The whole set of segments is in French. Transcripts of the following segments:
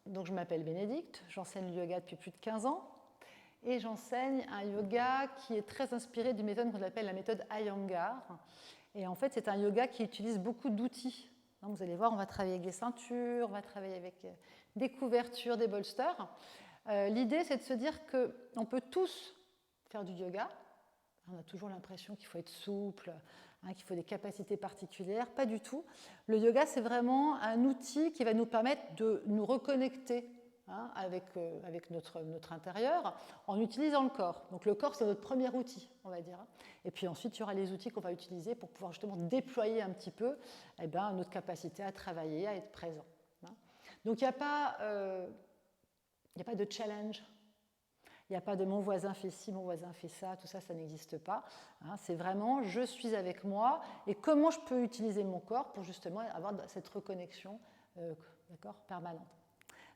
Donc, je m'appelle Bénédicte, j'enseigne le yoga depuis plus de 15 ans et j'enseigne un yoga qui est très inspiré d'une méthode qu'on appelle la méthode Iyengar. Et en fait, c'est un yoga qui utilise beaucoup d'outils. Vous allez voir, on va travailler avec des ceintures, on va travailler avec des couvertures, des bolsters. L'idée, c'est de se dire qu'on peut tous faire du yoga. On a toujours l'impression qu'il faut être souple, qu'il faut des capacités particulières. Pas du tout. Le yoga, c'est vraiment un outil qui va nous permettre de nous reconnecter avec notre intérieur en utilisant le corps. Donc le corps, c'est notre premier outil, on va dire. Et puis ensuite, il y aura les outils qu'on va utiliser pour pouvoir justement déployer un petit peu notre capacité à travailler, à être présent. Donc il n'y a pas de challenge. Il n'y a pas de mon voisin fait ci, mon voisin fait ça, tout ça, ça n'existe pas. C'est vraiment je suis avec moi et comment je peux utiliser mon corps pour justement avoir cette reconnexion permanente.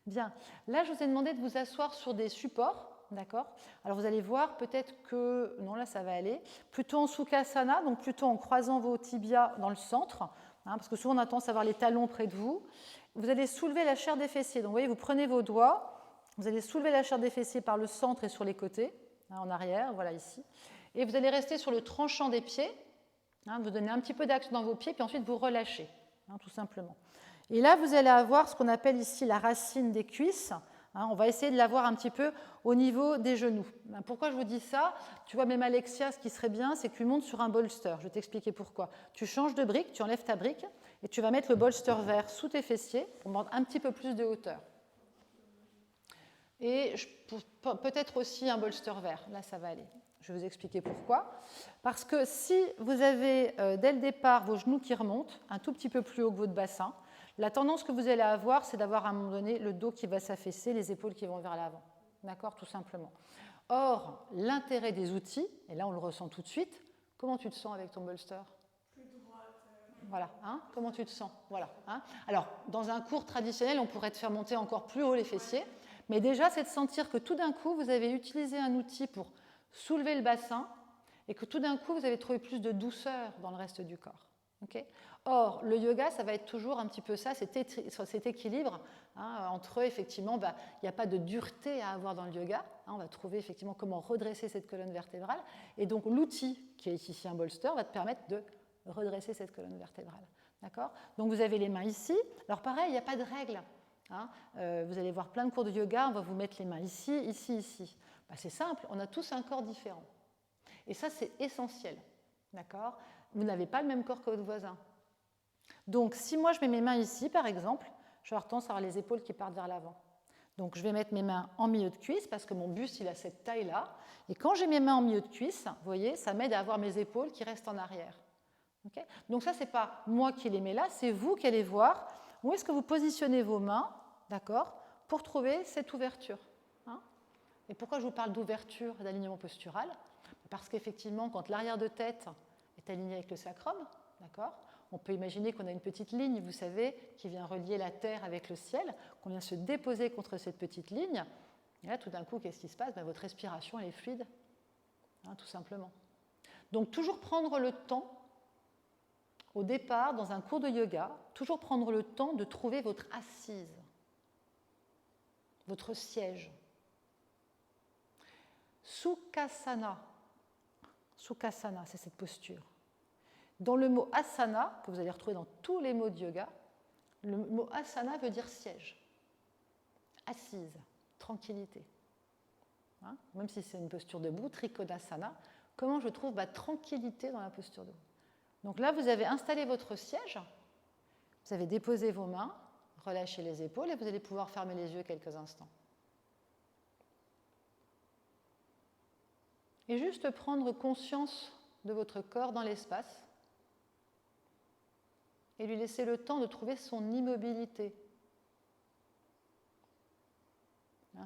Bien, là je vous ai demandé de vous asseoir sur des supports, d'accord. Alors vous allez voir peut-être que, non là ça va aller, plutôt en Sukhasana, donc plutôt en croisant vos tibias dans le centre, parce que souvent on a tendance à avoir les talons près de vous. Vous allez soulever la chair des fessiers, donc vous voyez, vous prenez vos doigts, vous allez soulever la chair des fessiers par le centre et sur les côtés, en arrière, voilà ici, et vous allez rester sur le tranchant des pieds, vous donnez un petit peu d'action dans vos pieds, puis ensuite vous relâchez, tout simplement. Et là, vous allez avoir ce qu'on appelle ici la racine des cuisses. On va essayer de l'avoir un petit peu au niveau des genoux. Pourquoi je vous dis ça? Tu vois, même Alexia, ce qui serait bien, c'est que tu montes sur un bolster. Je vais t'expliquer pourquoi. Tu changes de brique, tu enlèves ta brique, et tu vas mettre le bolster vert sous tes fessiers pour prendre un petit peu plus de hauteur. Et peut-être aussi un bolster vert. Là, ça va aller. Je vais vous expliquer pourquoi. Parce que si vous avez, dès le départ, vos genoux qui remontent un tout petit peu plus haut que votre bassin, la tendance que vous allez avoir, c'est d'avoir à un moment donné le dos qui va s'affaisser, les épaules qui vont vers l'avant. D'accord, tout simplement. Or, l'intérêt des outils, et là on le ressent tout de suite, comment tu te sens avec ton bolster? Plus droite. Voilà, comment tu te sens? Voilà. Alors, dans un cours traditionnel, on pourrait te faire monter encore plus haut les fessiers, mais déjà, c'est de sentir que tout d'un coup, vous avez utilisé un outil pour soulever le bassin et que tout d'un coup, vous avez trouvé plus de douceur dans le reste du corps. Okay. Or, le yoga, ça va être toujours un petit peu ça, cet équilibre entre, effectivement, il n'y a pas de dureté à avoir dans le yoga. On va trouver effectivement comment redresser cette colonne vertébrale. Et donc, l'outil, qui est ici un bolster, va te permettre de redresser cette colonne vertébrale. D'accord. Donc, vous avez les mains ici. Alors, pareil, il n'y a pas de règle. Vous allez voir plein de cours de yoga, on va vous mettre les mains ici, ici, ici. C'est simple, on a tous un corps différent. Et ça, c'est essentiel. D'accord. Vous n'avez pas le même corps que votre voisin. Donc, si moi je mets mes mains ici, par exemple, je vais avoir tendance à avoir les épaules qui partent vers l'avant. Donc, je vais mettre mes mains en milieu de cuisse parce que mon buste, il a cette taille-là. Et quand j'ai mes mains en milieu de cuisse, vous voyez, ça m'aide à avoir mes épaules qui restent en arrière. Okay. Donc, ça, ce n'est pas moi qui les mets là, c'est vous qui allez voir où est-ce que vous positionnez vos mains, d'accord, pour trouver cette ouverture. Et pourquoi je vous parle d'ouverture d'alignement postural? Parce qu'effectivement, quand l'arrière de tête est aligné avec le sacrum, d'accord, on peut imaginer qu'on a une petite ligne, vous savez, qui vient relier la terre avec le ciel, qu'on vient se déposer contre cette petite ligne. Et là, tout d'un coup, qu'est-ce qui se passe? Votre respiration, elle est fluide, tout simplement. Donc, toujours prendre le temps, au départ, dans un cours de yoga, toujours prendre le temps de trouver votre assise, votre siège. Sukhasana. Sukhasana, c'est cette posture. Dans le mot asana, que vous allez retrouver dans tous les mots de yoga, le mot asana veut dire siège, assise, tranquillité. Même si c'est une posture debout, trikonasana, comment je trouve tranquillité dans la posture debout? Donc là, vous avez installé votre siège, vous avez déposé vos mains, relâché les épaules et vous allez pouvoir fermer les yeux quelques instants. Et juste prendre conscience de votre corps dans l'espace et lui laisser le temps de trouver son immobilité.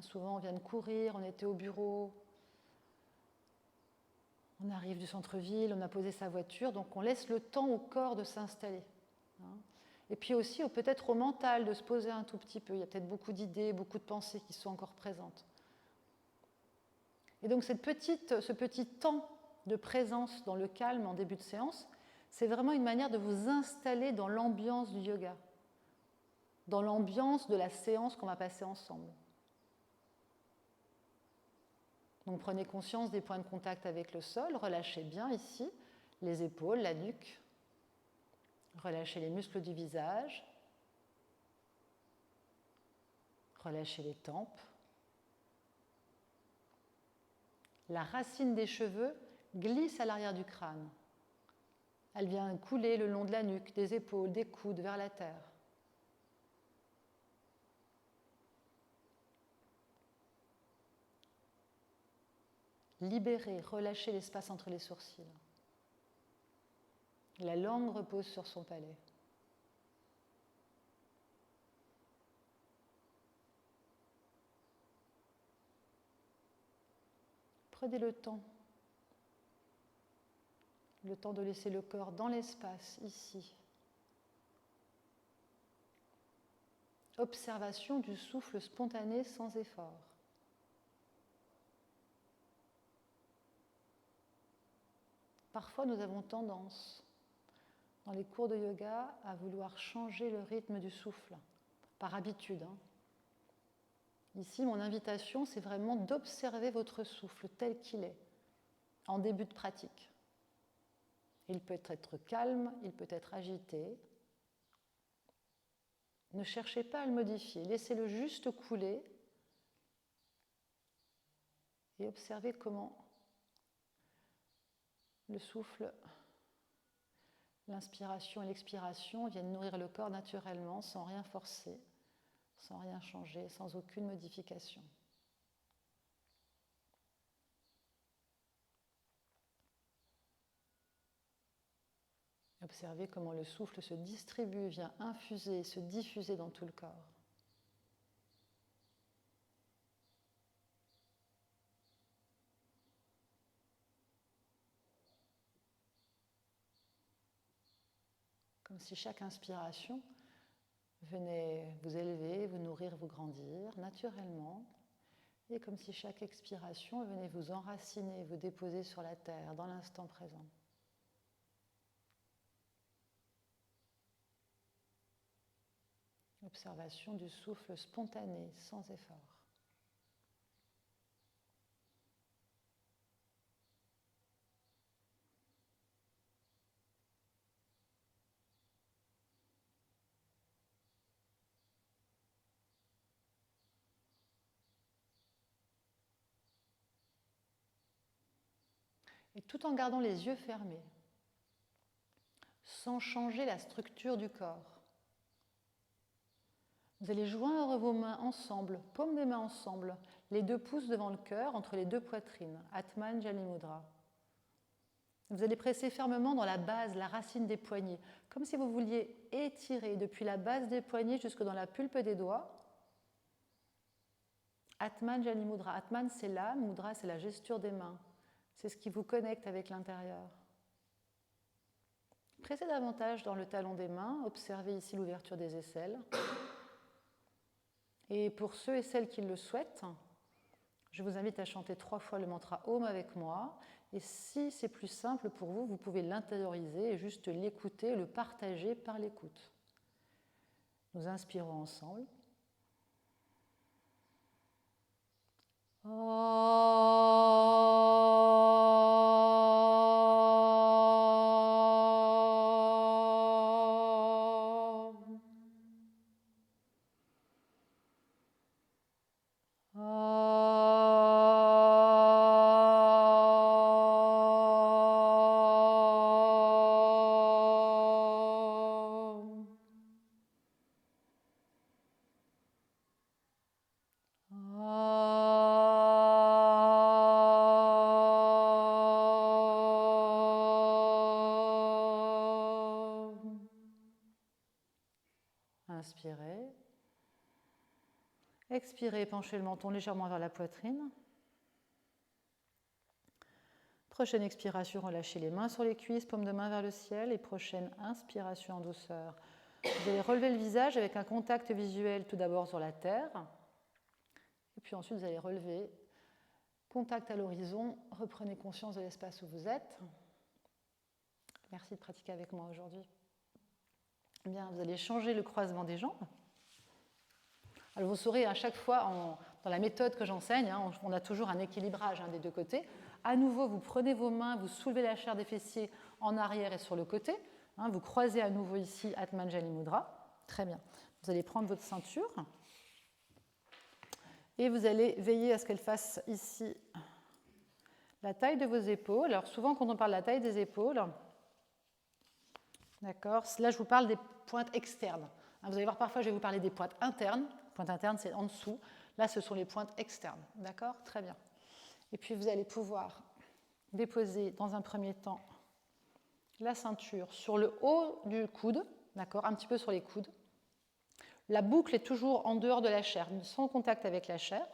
Souvent, on vient de courir, on était au bureau, on arrive du centre-ville, on a posé sa voiture, donc on laisse le temps au corps de s'installer. Et puis aussi, peut-être au mental, de se poser un tout petit peu. Il y a peut-être beaucoup d'idées, beaucoup de pensées qui sont encore présentes. Et donc, ce petit temps de présence dans le calme en début de séance, c'est vraiment une manière de vous installer dans l'ambiance du yoga. dans l'ambiance de la séance qu'on va passer ensemble. Donc prenez conscience des points de contact avec le sol, relâchez bien ici les épaules, la nuque, relâchez les muscles du visage, relâchez les tempes. La racine des cheveux glisse à l'arrière du crâne. Elle vient couler le long de la nuque, des épaules, des coudes vers la terre. Libérez, relâchez l'espace entre les sourcils. La langue repose sur son palais. Prenez le temps de laisser le corps dans l'espace, ici. Observation du souffle spontané sans effort. Parfois, nous avons tendance, dans les cours de yoga, à vouloir changer le rythme du souffle, par habitude. Ici, mon invitation, c'est vraiment d'observer votre souffle tel qu'il est, en début de pratique. Il peut être calme, il peut être agité. Ne cherchez pas à le modifier, laissez-le juste couler et observez comment le souffle, l'inspiration et l'expiration viennent nourrir le corps naturellement, sans rien forcer, sans rien changer, sans aucune modification. Observez comment le souffle se distribue, vient infuser, se diffuser dans tout le corps. Comme si chaque inspiration venait vous élever, vous nourrir, vous grandir naturellement. Et comme si chaque expiration venait vous enraciner, vous déposer sur la terre, dans l'instant présent. Observation du souffle spontané, sans effort. Et tout en gardant les yeux fermés, sans changer la structure du corps. Vous allez joindre vos mains ensemble, paumes des mains ensemble, les 2 pouces devant le cœur, entre les 2 poitrines, Atman Jali Mudra. Vous allez presser fermement dans la base, la racine des poignets, comme si vous vouliez étirer depuis la base des poignets jusque dans la pulpe des doigts. Atman Jali Mudra. Atman, c'est l'âme, Mudra, c'est la gesture des mains. C'est ce qui vous connecte avec l'intérieur. Pressez davantage dans le talon des mains, observez ici l'ouverture des aisselles. Et pour ceux et celles qui le souhaitent, je vous invite à chanter 3 fois le mantra Om avec moi. Et si c'est plus simple pour vous, vous pouvez l'intérioriser et juste l'écouter, le partager par l'écoute. Nous inspirons ensemble. Inspirez. Expirez, penchez le menton légèrement vers la poitrine. Prochaine expiration, relâchez les mains sur les cuisses, paume de main vers le ciel. Et prochaine inspiration en douceur. Vous allez relever le visage avec un contact visuel tout d'abord sur la terre. Et puis ensuite, vous allez relever. Contact à l'horizon. Reprenez conscience de l'espace où vous êtes. Merci de pratiquer avec moi aujourd'hui. Bien, vous allez changer le croisement des jambes. Alors vous saurez à chaque fois, dans la méthode que j'enseigne, hein, on a toujours un équilibrage des deux côtés. À nouveau, vous prenez vos mains, vous soulevez la chair des fessiers en arrière et sur le côté. Hein, vous croisez à nouveau ici Atmanjali Mudra. Très bien. Vous allez prendre votre ceinture et vous allez veiller à ce qu'elle fasse ici la taille de vos épaules. Alors souvent, quand on parle de la taille des épaules, d'accord, là je vous parle des pointes externes. Hein, vous allez voir, parfois je vais vous parler des pointes internes. Pointe interne, c'est en dessous. Là, ce sont les pointes externes. D'accord? Très bien. Et puis, vous allez pouvoir déposer, dans un premier temps, la ceinture sur le haut du coude, d'accord? Un petit peu sur les coudes. La boucle est toujours en dehors de la chair, sans contact avec la chair.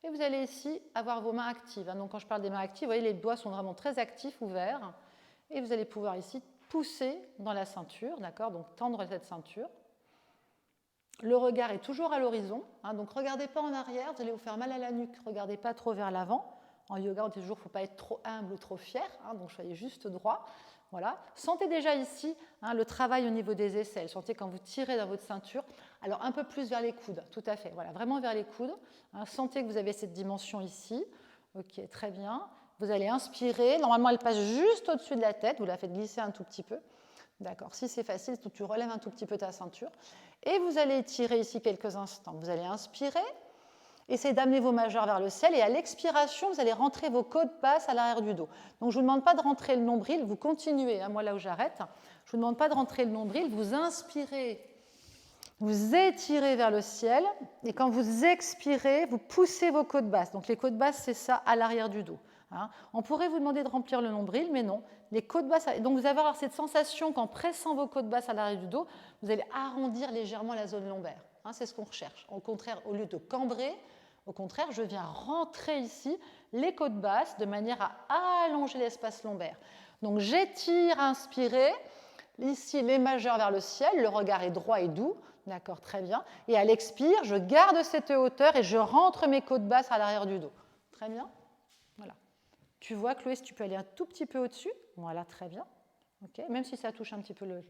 Et vous allez ici avoir vos mains actives. Hein. Donc, quand je parle des mains actives, vous voyez, les doigts sont vraiment très actifs, ouverts. Et vous allez pouvoir ici pousser dans la ceinture, d'accord? Donc, tendre cette ceinture. Le regard est toujours à l'horizon, hein, donc ne regardez pas en arrière, vous allez vous faire mal à la nuque, ne regardez pas trop vers l'avant. En yoga, on dit toujours qu'il ne faut pas être trop humble ou trop fier, hein, donc soyez juste droit. Voilà. Sentez déjà ici hein, le travail au niveau des aisselles, sentez quand vous tirez dans votre ceinture, alors un peu plus vers les coudes, tout à fait, voilà, vraiment vers les coudes. Hein, sentez que vous avez cette dimension ici, ok, très bien. Vous allez inspirer, normalement elle passe juste au-dessus de la tête, vous la faites glisser un tout petit peu. D'accord, si c'est facile, tu relèves un tout petit peu ta ceinture. Et vous allez étirer ici quelques instants. Vous allez inspirer, essayez d'amener vos majeurs vers le ciel. Et à l'expiration, vous allez rentrer vos côtes basses à l'arrière du dos. Donc je ne vous demande pas de rentrer le nombril, vous continuez, hein, moi là où j'arrête. Je ne vous demande pas de rentrer le nombril, vous inspirez, vous étirez vers le ciel. Et quand vous expirez, vous poussez vos côtes basses. Donc les côtes basses, c'est ça, à l'arrière du dos. Hein. On pourrait vous demander de remplir le nombril, mais non. Les côtes basses, donc vous allez avoir cette sensation qu'en pressant vos côtes basses à l'arrière du dos, vous allez arrondir légèrement la zone lombaire. Hein, c'est ce qu'on recherche. Au contraire, au lieu de cambrer, au contraire, je viens rentrer ici les côtes basses de manière à allonger l'espace lombaire. Donc j'étire, inspirez. Ici, les majeurs vers le ciel, le regard est droit et doux. D'accord, très bien. Et à l'expire, je garde cette hauteur et je rentre mes côtes basses à l'arrière du dos. Très bien. Voilà. Tu vois, Chloé, si tu peux aller un tout petit peu au-dessus. Voilà, très bien. Okay, même si ça touche un petit peu le...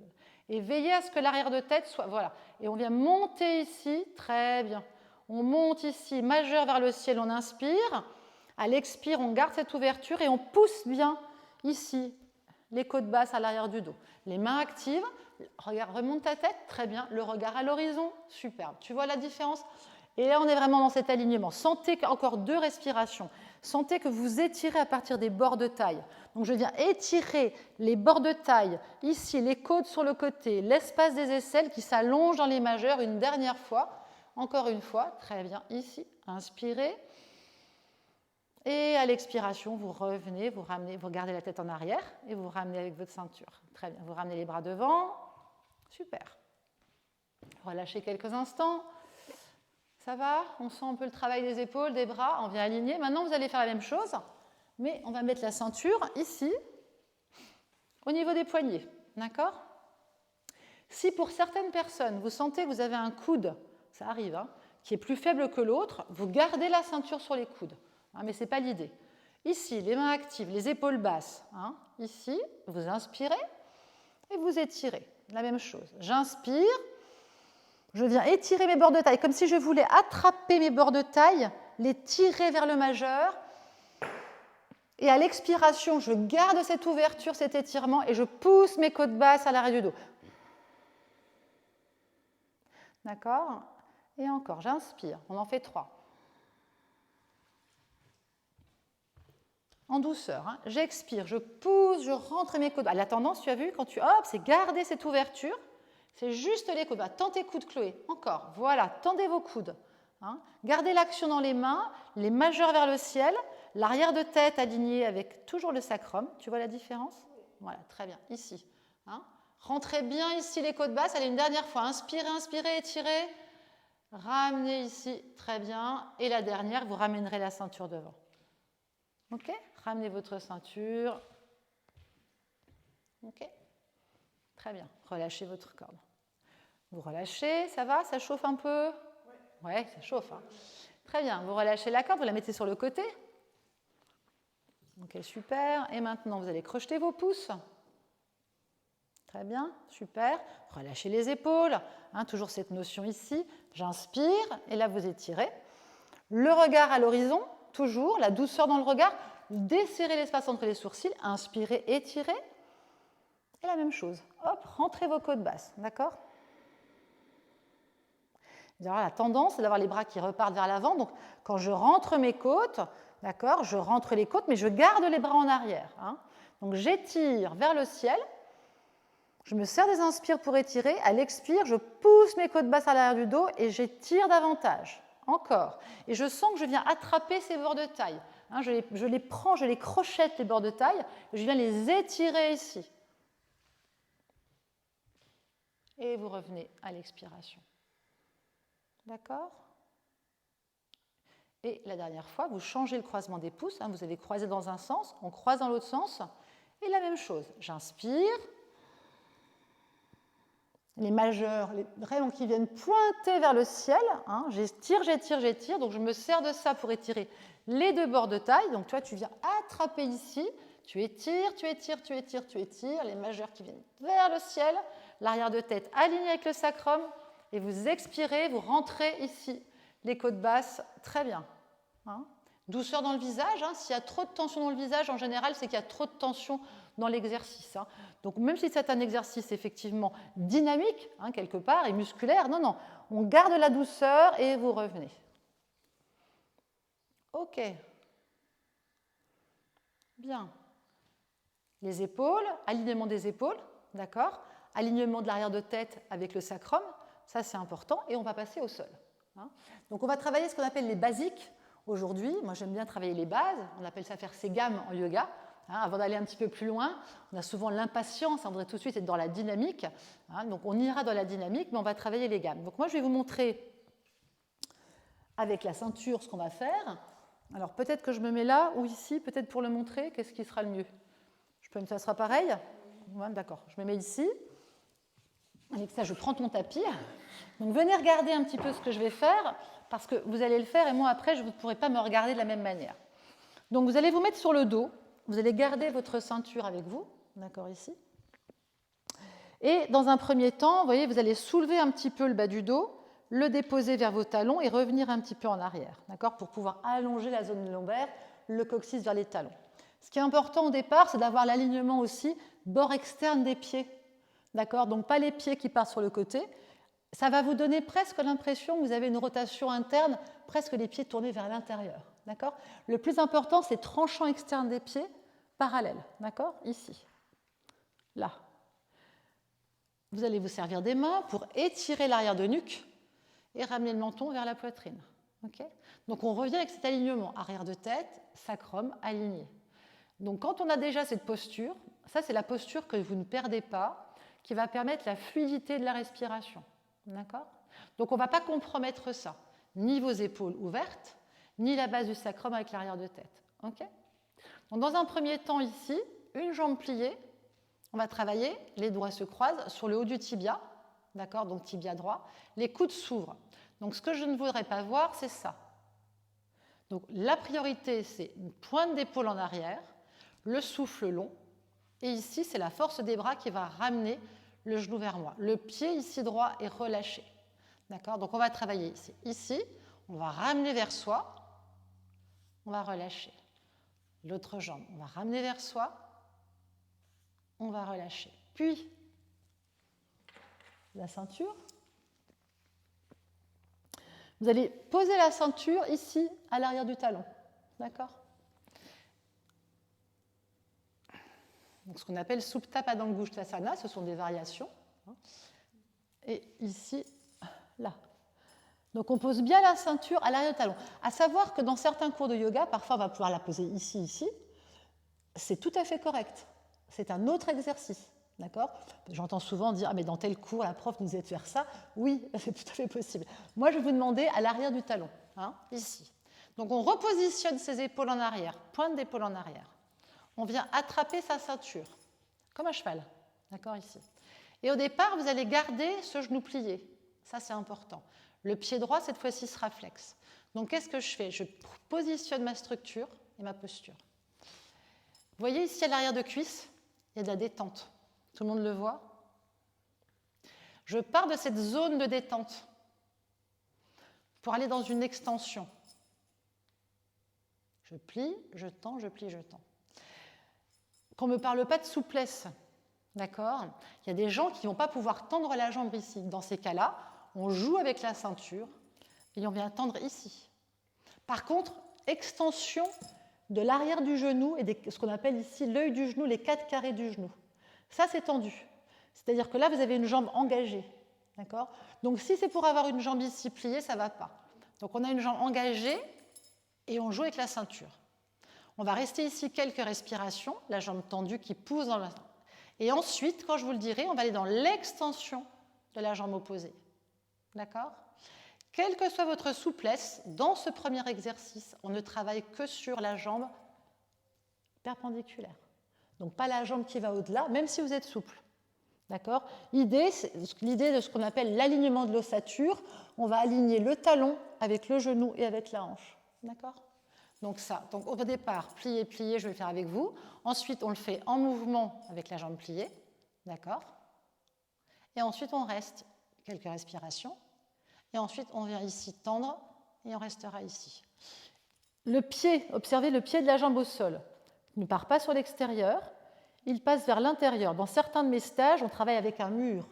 Et veillez à ce que l'arrière de tête soit... Voilà. Et on vient monter ici. Très bien. On monte ici, majeur vers le ciel, on inspire. À l'expire, on garde cette ouverture et on pousse bien ici les côtes basses à l'arrière du dos. Les mains actives. Regarde, remonte ta tête. Très bien. Le regard à l'horizon. Superbe. Tu vois la différence? Et là, on est vraiment dans cet alignement. Sentez encore 2 respirations. Sentez que vous étirez à partir des bords de taille. Donc, je viens étirer les bords de taille, ici, les côtes sur le côté, l'espace des aisselles qui s'allonge dans les majeurs une dernière fois. Encore une fois, très bien, ici, inspirez. Et à l'expiration, vous revenez, vous ramenez, vous gardez la tête en arrière et vous ramenez avec votre ceinture. Très bien, vous ramenez les bras devant. Super. Relâchez quelques instants. Ça va? On sent un peu le travail des épaules, des bras, on vient aligner. Maintenant, vous allez faire la même chose, mais on va mettre la ceinture ici, au niveau des poignets. D'accord? Si pour certaines personnes, vous sentez que vous avez un coude, ça arrive, hein, qui est plus faible que l'autre, vous gardez la ceinture sur les coudes. Hein, mais ce n'est pas l'idée. Ici, les mains actives, les épaules basses. Hein, ici, vous inspirez et vous étirez. La même chose. J'inspire. Je viens étirer mes bords de taille, comme si je voulais attraper mes bords de taille, les tirer vers le majeur. Et à l'expiration, je garde cette ouverture, cet étirement, et je pousse mes côtes basses à l'arrière du dos. D'accord? Et encore, j'inspire. On en fait 3. En douceur. Hein. J'expire, je pousse, je rentre mes côtes. La tendance, tu as vu, quand tu hop, c'est garder cette ouverture. C'est juste les coudes. Tends tes coudes, Chloé. Encore. Voilà, tendez vos coudes. Hein. Gardez l'action dans les mains, les majeurs vers le ciel, l'arrière de tête aligné avec toujours le sacrum. Tu vois la différence? Voilà, très bien. Ici. Hein. Rentrez bien ici les côtes basses. Allez, une dernière fois. Inspirez, inspirez, étirez. Ramenez ici. Très bien. Et la dernière, vous ramènerez la ceinture devant. OK? Ramenez votre ceinture. OK? Très bien. Relâchez votre corde. Vous relâchez, ça va? Ça chauffe un peu? Oui, ça chauffe. Hein. Très bien. Vous relâchez la corde, vous la mettez sur le côté. OK, super. Et maintenant, vous allez crocheter vos pouces. Très bien, super. Relâchez les épaules, hein, toujours cette notion ici. J'inspire, et là vous étirez. Le regard à l'horizon, toujours, la douceur dans le regard. Desserrez l'espace entre les sourcils, inspirez, étirez. Et la même chose, hop, rentrez vos côtes basses, d'accord? La tendance, c'est d'avoir les bras qui repartent vers l'avant. Donc, quand je rentre mes côtes, d'accord, je rentre les côtes, mais je garde les bras en arrière. Hein. Donc, j'étire vers le ciel. Je me sers des inspires pour étirer. À l'expire, je pousse mes côtes basses à l'arrière du dos et j'étire davantage. Encore. Et je sens que je viens attraper ces bords de taille. Hein, je les prends, je les crochette, les bords de taille. Et je viens les étirer ici. Et vous revenez à l'expiration. D'accord? Et la dernière fois, vous changez le croisement des pouces. Hein, vous avez croisé dans un sens, on croise dans l'autre sens. Et la même chose. J'inspire. Les majeurs, vraiment qui viennent pointer vers le ciel. Hein, j'étire, j'étire, j'étire. Donc je me sers de ça pour étirer les deux bords de taille. Donc toi, tu viens attraper ici. Tu étires, tu étires, tu étires, tu étires. Les majeurs qui viennent vers le ciel. L'arrière de tête aligné avec le sacrum. Et vous expirez, vous rentrez ici. Les côtes basses, très bien. Hein. Douceur dans le visage. Hein. S'il y a trop de tension dans le visage, en général, c'est qu'il y a trop de tension dans l'exercice. Hein. Donc, même si c'est un exercice effectivement dynamique, hein, quelque part, et musculaire, non, non. On garde la douceur et vous revenez. OK. Bien. Les épaules, alignement des épaules, d'accord. Alignement de l'arrière de tête avec le sacrum. Ça, c'est important. Et on va passer au sol. Hein. Donc, on va travailler ce qu'on appelle les basiques aujourd'hui. Moi, j'aime bien travailler les bases. On appelle ça faire ses gammes en yoga. Hein, avant d'aller un petit peu plus loin, on a souvent l'impatience. On voudrait tout de suite être dans la dynamique. Hein, donc, on ira dans la dynamique, mais on va travailler les gammes. Donc, moi, je vais vous montrer avec la ceinture ce qu'on va faire. Alors, peut-être que je me mets là ou ici, peut-être pour le montrer. Qu'est-ce qui sera le mieux? Ça sera pareil? Ouais, d'accord. Je me mets ici. Avec ça, je prends mon tapis. Donc, venez regarder un petit peu ce que je vais faire, parce que vous allez le faire et moi, après, je ne pourrai pas me regarder de la même manière. Donc, vous allez vous mettre sur le dos. Vous allez garder votre ceinture avec vous, d'accord, ici. Et dans un premier temps, vous voyez, vous allez soulever un petit peu le bas du dos, le déposer vers vos talons et revenir un petit peu en arrière, d'accord, pour pouvoir allonger la zone lombaire, le coccyx vers les talons. Ce qui est important au départ, c'est d'avoir l'alignement aussi bord externe des pieds. D'accord? Donc, pas les pieds qui partent sur le côté. Ça va vous donner presque l'impression que vous avez une rotation interne, presque les pieds tournés vers l'intérieur. D'accord? Le plus important, c'est tranchant externe des pieds, parallèle. D'accord? Ici. Là. Vous allez vous servir des mains pour étirer l'arrière de nuque et ramener le menton vers la poitrine. Okay? Donc, on revient avec cet alignement. Arrière de tête, sacrum aligné. Donc, quand on a déjà cette posture, ça, c'est la posture que vous ne perdez pas, qui va permettre la fluidité de la respiration. D'accord? Donc, on ne va pas compromettre ça, ni vos épaules ouvertes, ni la base du sacrum avec l'arrière de tête. Okay? Donc, dans un premier temps, ici, une jambe pliée, on va travailler, les doigts se croisent sur le haut du tibia, d'accord? Donc, tibia droit, les coudes s'ouvrent. Donc, ce que je ne voudrais pas voir, c'est ça. Donc, la priorité, c'est une pointe d'épaule en arrière, le souffle long, et ici, c'est la force des bras qui va ramener le genou vers moi. Le pied ici droit est relâché. D'accord? Donc, on va travailler ici. Ici, on va ramener vers soi. On va relâcher. L'autre jambe, on va ramener vers soi. On va relâcher. Puis, la ceinture. Vous allez poser la ceinture ici, à l'arrière du talon. D'accord? Donc, ce qu'on appelle Supta Padangusthasana, ce sont des variations. Et ici, là. Donc, on pose bien la ceinture à l'arrière du talon. À savoir que dans certains cours de yoga, parfois on va pouvoir la poser ici, ici. C'est tout à fait correct. C'est un autre exercice. D'accord? J'entends souvent dire, ah, mais dans tel cours, la prof nous disait de faire ça. Oui, c'est tout à fait possible. Moi, je vais vous demander à l'arrière du talon, hein, ici. Donc, on repositionne ses épaules en arrière, pointe d'épaule en arrière. On vient attraper sa ceinture, comme un cheval, d'accord, ici. Et au départ, vous allez garder ce genou plié. Ça, c'est important. Le pied droit, cette fois-ci, sera flex. Donc, qu'est-ce que je fais? Je positionne ma structure et ma posture. Vous voyez ici, à l'arrière de cuisse, il y a de la détente. Tout le monde le voit? Je pars de cette zone de détente pour aller dans une extension. Je plie, je tends, je plie, je tends. Qu'on ne me parle pas de souplesse, d'accord? Il y a des gens qui ne vont pas pouvoir tendre la jambe ici. Dans ces cas-là, on joue avec la ceinture et on vient tendre ici. Par contre, extension de l'arrière du genou et ce qu'on appelle ici l'œil du genou, les 4 carrés du genou. Ça, c'est tendu. C'est-à-dire que là, vous avez une jambe engagée. D'accord? Donc, si c'est pour avoir une jambe ici pliée, ça ne va pas. Donc, on a une jambe engagée et on joue avec la ceinture. On va rester ici quelques respirations, la jambe tendue qui pousse dans la... Et ensuite, quand je vous le dirai, on va aller dans l'extension de la jambe opposée. D'accord? Quelle que soit votre souplesse, dans ce premier exercice, on ne travaille que sur la jambe perpendiculaire. Donc, pas la jambe qui va au-delà, même si vous êtes souple. D'accord? L'idée de ce qu'on appelle l'alignement de l'ossature, on va aligner le talon avec le genou et avec la hanche. D'accord? Donc ça, donc au départ, plier, plier, je vais le faire avec vous. Ensuite, on le fait en mouvement avec la jambe pliée. D'accord? Et ensuite, on reste quelques respirations. Et ensuite, on vient ici tendre et on restera ici. Le pied, observez le pied de la jambe au sol. Il ne part pas sur l'extérieur, il passe vers l'intérieur. Dans certains de mes stages, on travaille avec un mur,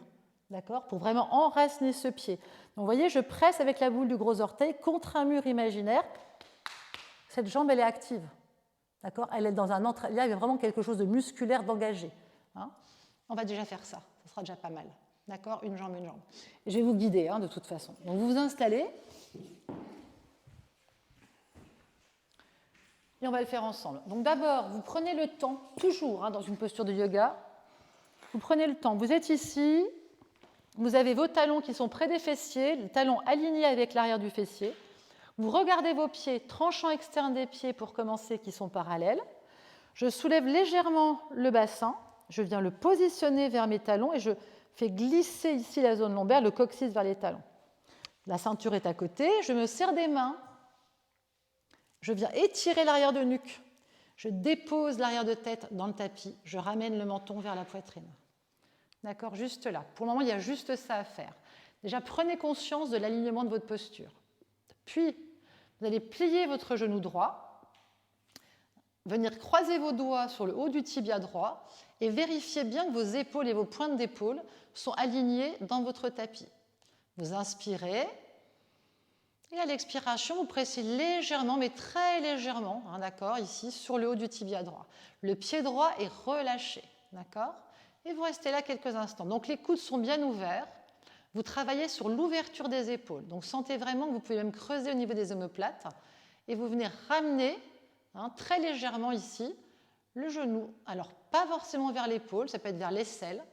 d'accord, pour vraiment enraciner ce pied. Donc, vous voyez, je presse avec la boule du gros orteil contre un mur imaginaire. Cette jambe, elle est active, d'accord. Elle est dans un il y a vraiment quelque chose de musculaire, d'engagé. Hein. On va déjà faire ça, ça sera déjà pas mal. D'accord, une jambe, une jambe. Et je vais vous guider, de toute façon. Donc, vous vous installez. Et on va le faire ensemble. Donc d'abord, vous prenez le temps, toujours dans une posture de yoga, vous prenez le temps. Vous êtes ici, vous avez vos talons qui sont près des fessiers, les talons alignés avec l'arrière du fessier. Vous regardez vos pieds, tranchants externes des pieds pour commencer, qui sont parallèles. Je soulève légèrement le bassin, je viens le positionner vers mes talons et je fais glisser ici la zone lombaire, le coccyx vers les talons. La ceinture est à côté, je me serre des mains. Je viens étirer l'arrière de nuque. Je dépose l'arrière de tête dans le tapis. Je ramène le menton vers la poitrine. D'accord? Juste là. Pour le moment, il y a juste ça à faire. Déjà, prenez conscience de l'alignement de votre posture. Puis, vous allez plier votre genou droit, venir croiser vos doigts sur le haut du tibia droit et vérifiez bien que vos épaules et vos pointes d'épaule sont alignés dans votre tapis. Vous inspirez. Et à l'expiration, vous pressez légèrement, mais très légèrement, d'accord, ici, sur le haut du tibia droit. Le pied droit est relâché, d'accord? Et vous restez là quelques instants. Donc les coudes sont bien ouverts. Vous travaillez sur l'ouverture des épaules. Donc sentez vraiment que vous pouvez même creuser au niveau des omoplates. Et vous venez ramener, très légèrement ici, le genou. Alors pas forcément vers l'épaule, ça peut être vers l'aisselle.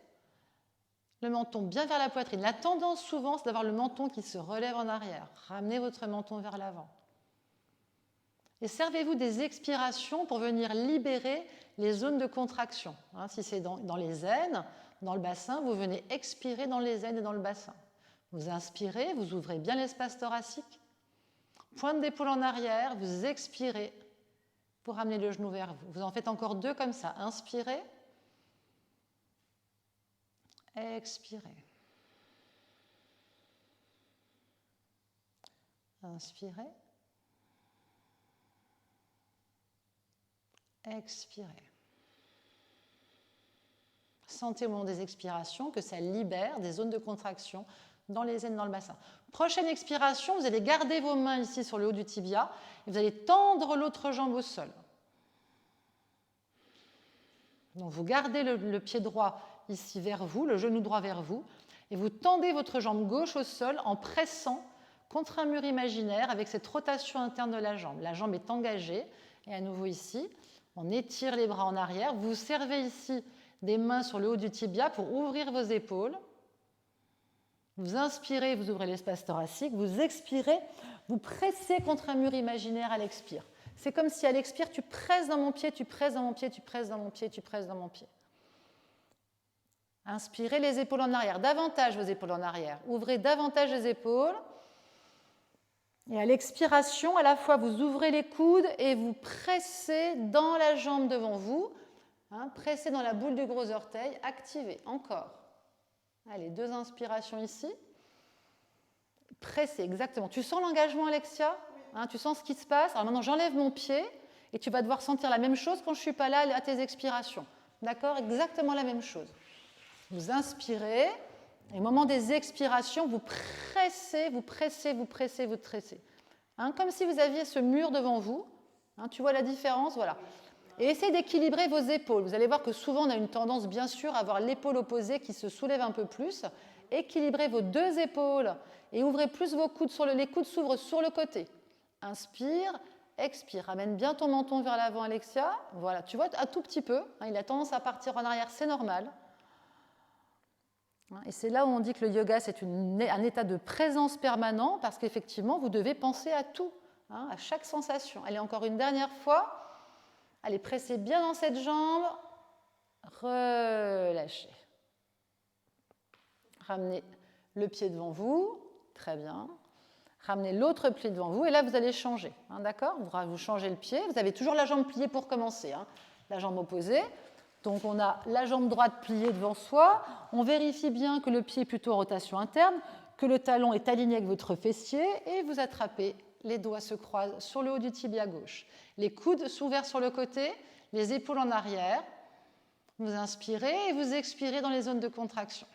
Le menton bien vers la poitrine. La tendance souvent, c'est d'avoir le menton qui se relève en arrière. Ramenez votre menton vers l'avant. Et servez-vous des expirations pour venir libérer les zones de contraction. Si c'est dans les aines, dans le bassin, vous venez expirer dans les aines et dans le bassin. Vous inspirez, vous ouvrez bien l'espace thoracique. Pointe d'épaule en arrière, vous expirez pour ramener le genou vers vous. Vous en faites encore 2 comme ça. Inspirez. Expirez. Inspirez. Expirez. Sentez au moment des expirations que ça libère des zones de contraction dans les aines, dans le bassin. Prochaine expiration, vous allez garder vos mains ici sur le haut du tibia et vous allez tendre l'autre jambe au sol. Donc vous gardez le pied droit ici vers vous, le genou droit vers vous, et vous tendez votre jambe gauche au sol en pressant contre un mur imaginaire avec cette rotation interne de la jambe. La jambe est engagée, et à nouveau ici, on étire les bras en arrière. Vous servez ici des mains sur le haut du tibia pour ouvrir vos épaules. Vous inspirez, vous ouvrez l'espace thoracique. Vous expirez, vous pressez contre un mur imaginaire à l'expire. C'est comme si à l'expire, tu presses dans mon pied, tu presses dans mon pied, tu presses dans mon pied, tu presses dans mon pied. Inspirez les épaules en arrière, davantage vos épaules en arrière. Ouvrez davantage les épaules. Et à l'expiration, à la fois, vous ouvrez les coudes et vous pressez dans la jambe devant vous. Pressez dans la boule du gros orteil. Activez. Encore. Allez, 2 inspirations ici. Pressez, exactement. Tu sens l'engagement, Alexia? Tu sens ce qui se passe? Alors maintenant, j'enlève mon pied et tu vas devoir sentir la même chose quand je ne suis pas là à tes expirations. D'accord? Exactement la même chose. Vous inspirez et au moment des expirations, vous pressez, vous pressez, vous pressez, vous pressez. Comme si vous aviez ce mur devant vous. Tu vois la différence? Voilà. Et essayez d'équilibrer vos épaules. Vous allez voir que souvent, on a une tendance, bien sûr, à avoir l'épaule opposée qui se soulève un peu plus. Équilibrez vos 2 épaules et ouvrez plus vos coudes. Les coudes s'ouvrent sur le côté. Inspire, expire. Ramène bien ton menton vers l'avant, Alexia. Voilà, tu vois, un tout petit peu. Il a tendance à partir en arrière, c'est normal. Et c'est là où on dit que le yoga, c'est un état de présence permanent parce qu'effectivement, vous devez penser à tout, à chaque sensation. Allez, encore une dernière fois. Allez, pressez bien dans cette jambe. Relâchez. Ramenez le pied devant vous. Très bien. Ramenez l'autre pied devant vous et là, vous allez changer. D'accord? Vous changez le pied. Vous avez toujours la jambe pliée pour commencer. La jambe opposée. Donc, on a la jambe droite pliée devant soi. On vérifie bien que le pied est plutôt en rotation interne, que le talon est aligné avec votre fessier et vous attrapez. Les doigts se croisent sur le haut du tibia gauche. Les coudes s'ouvrent sur le côté, les épaules en arrière. Vous inspirez et vous expirez dans les zones de contraction.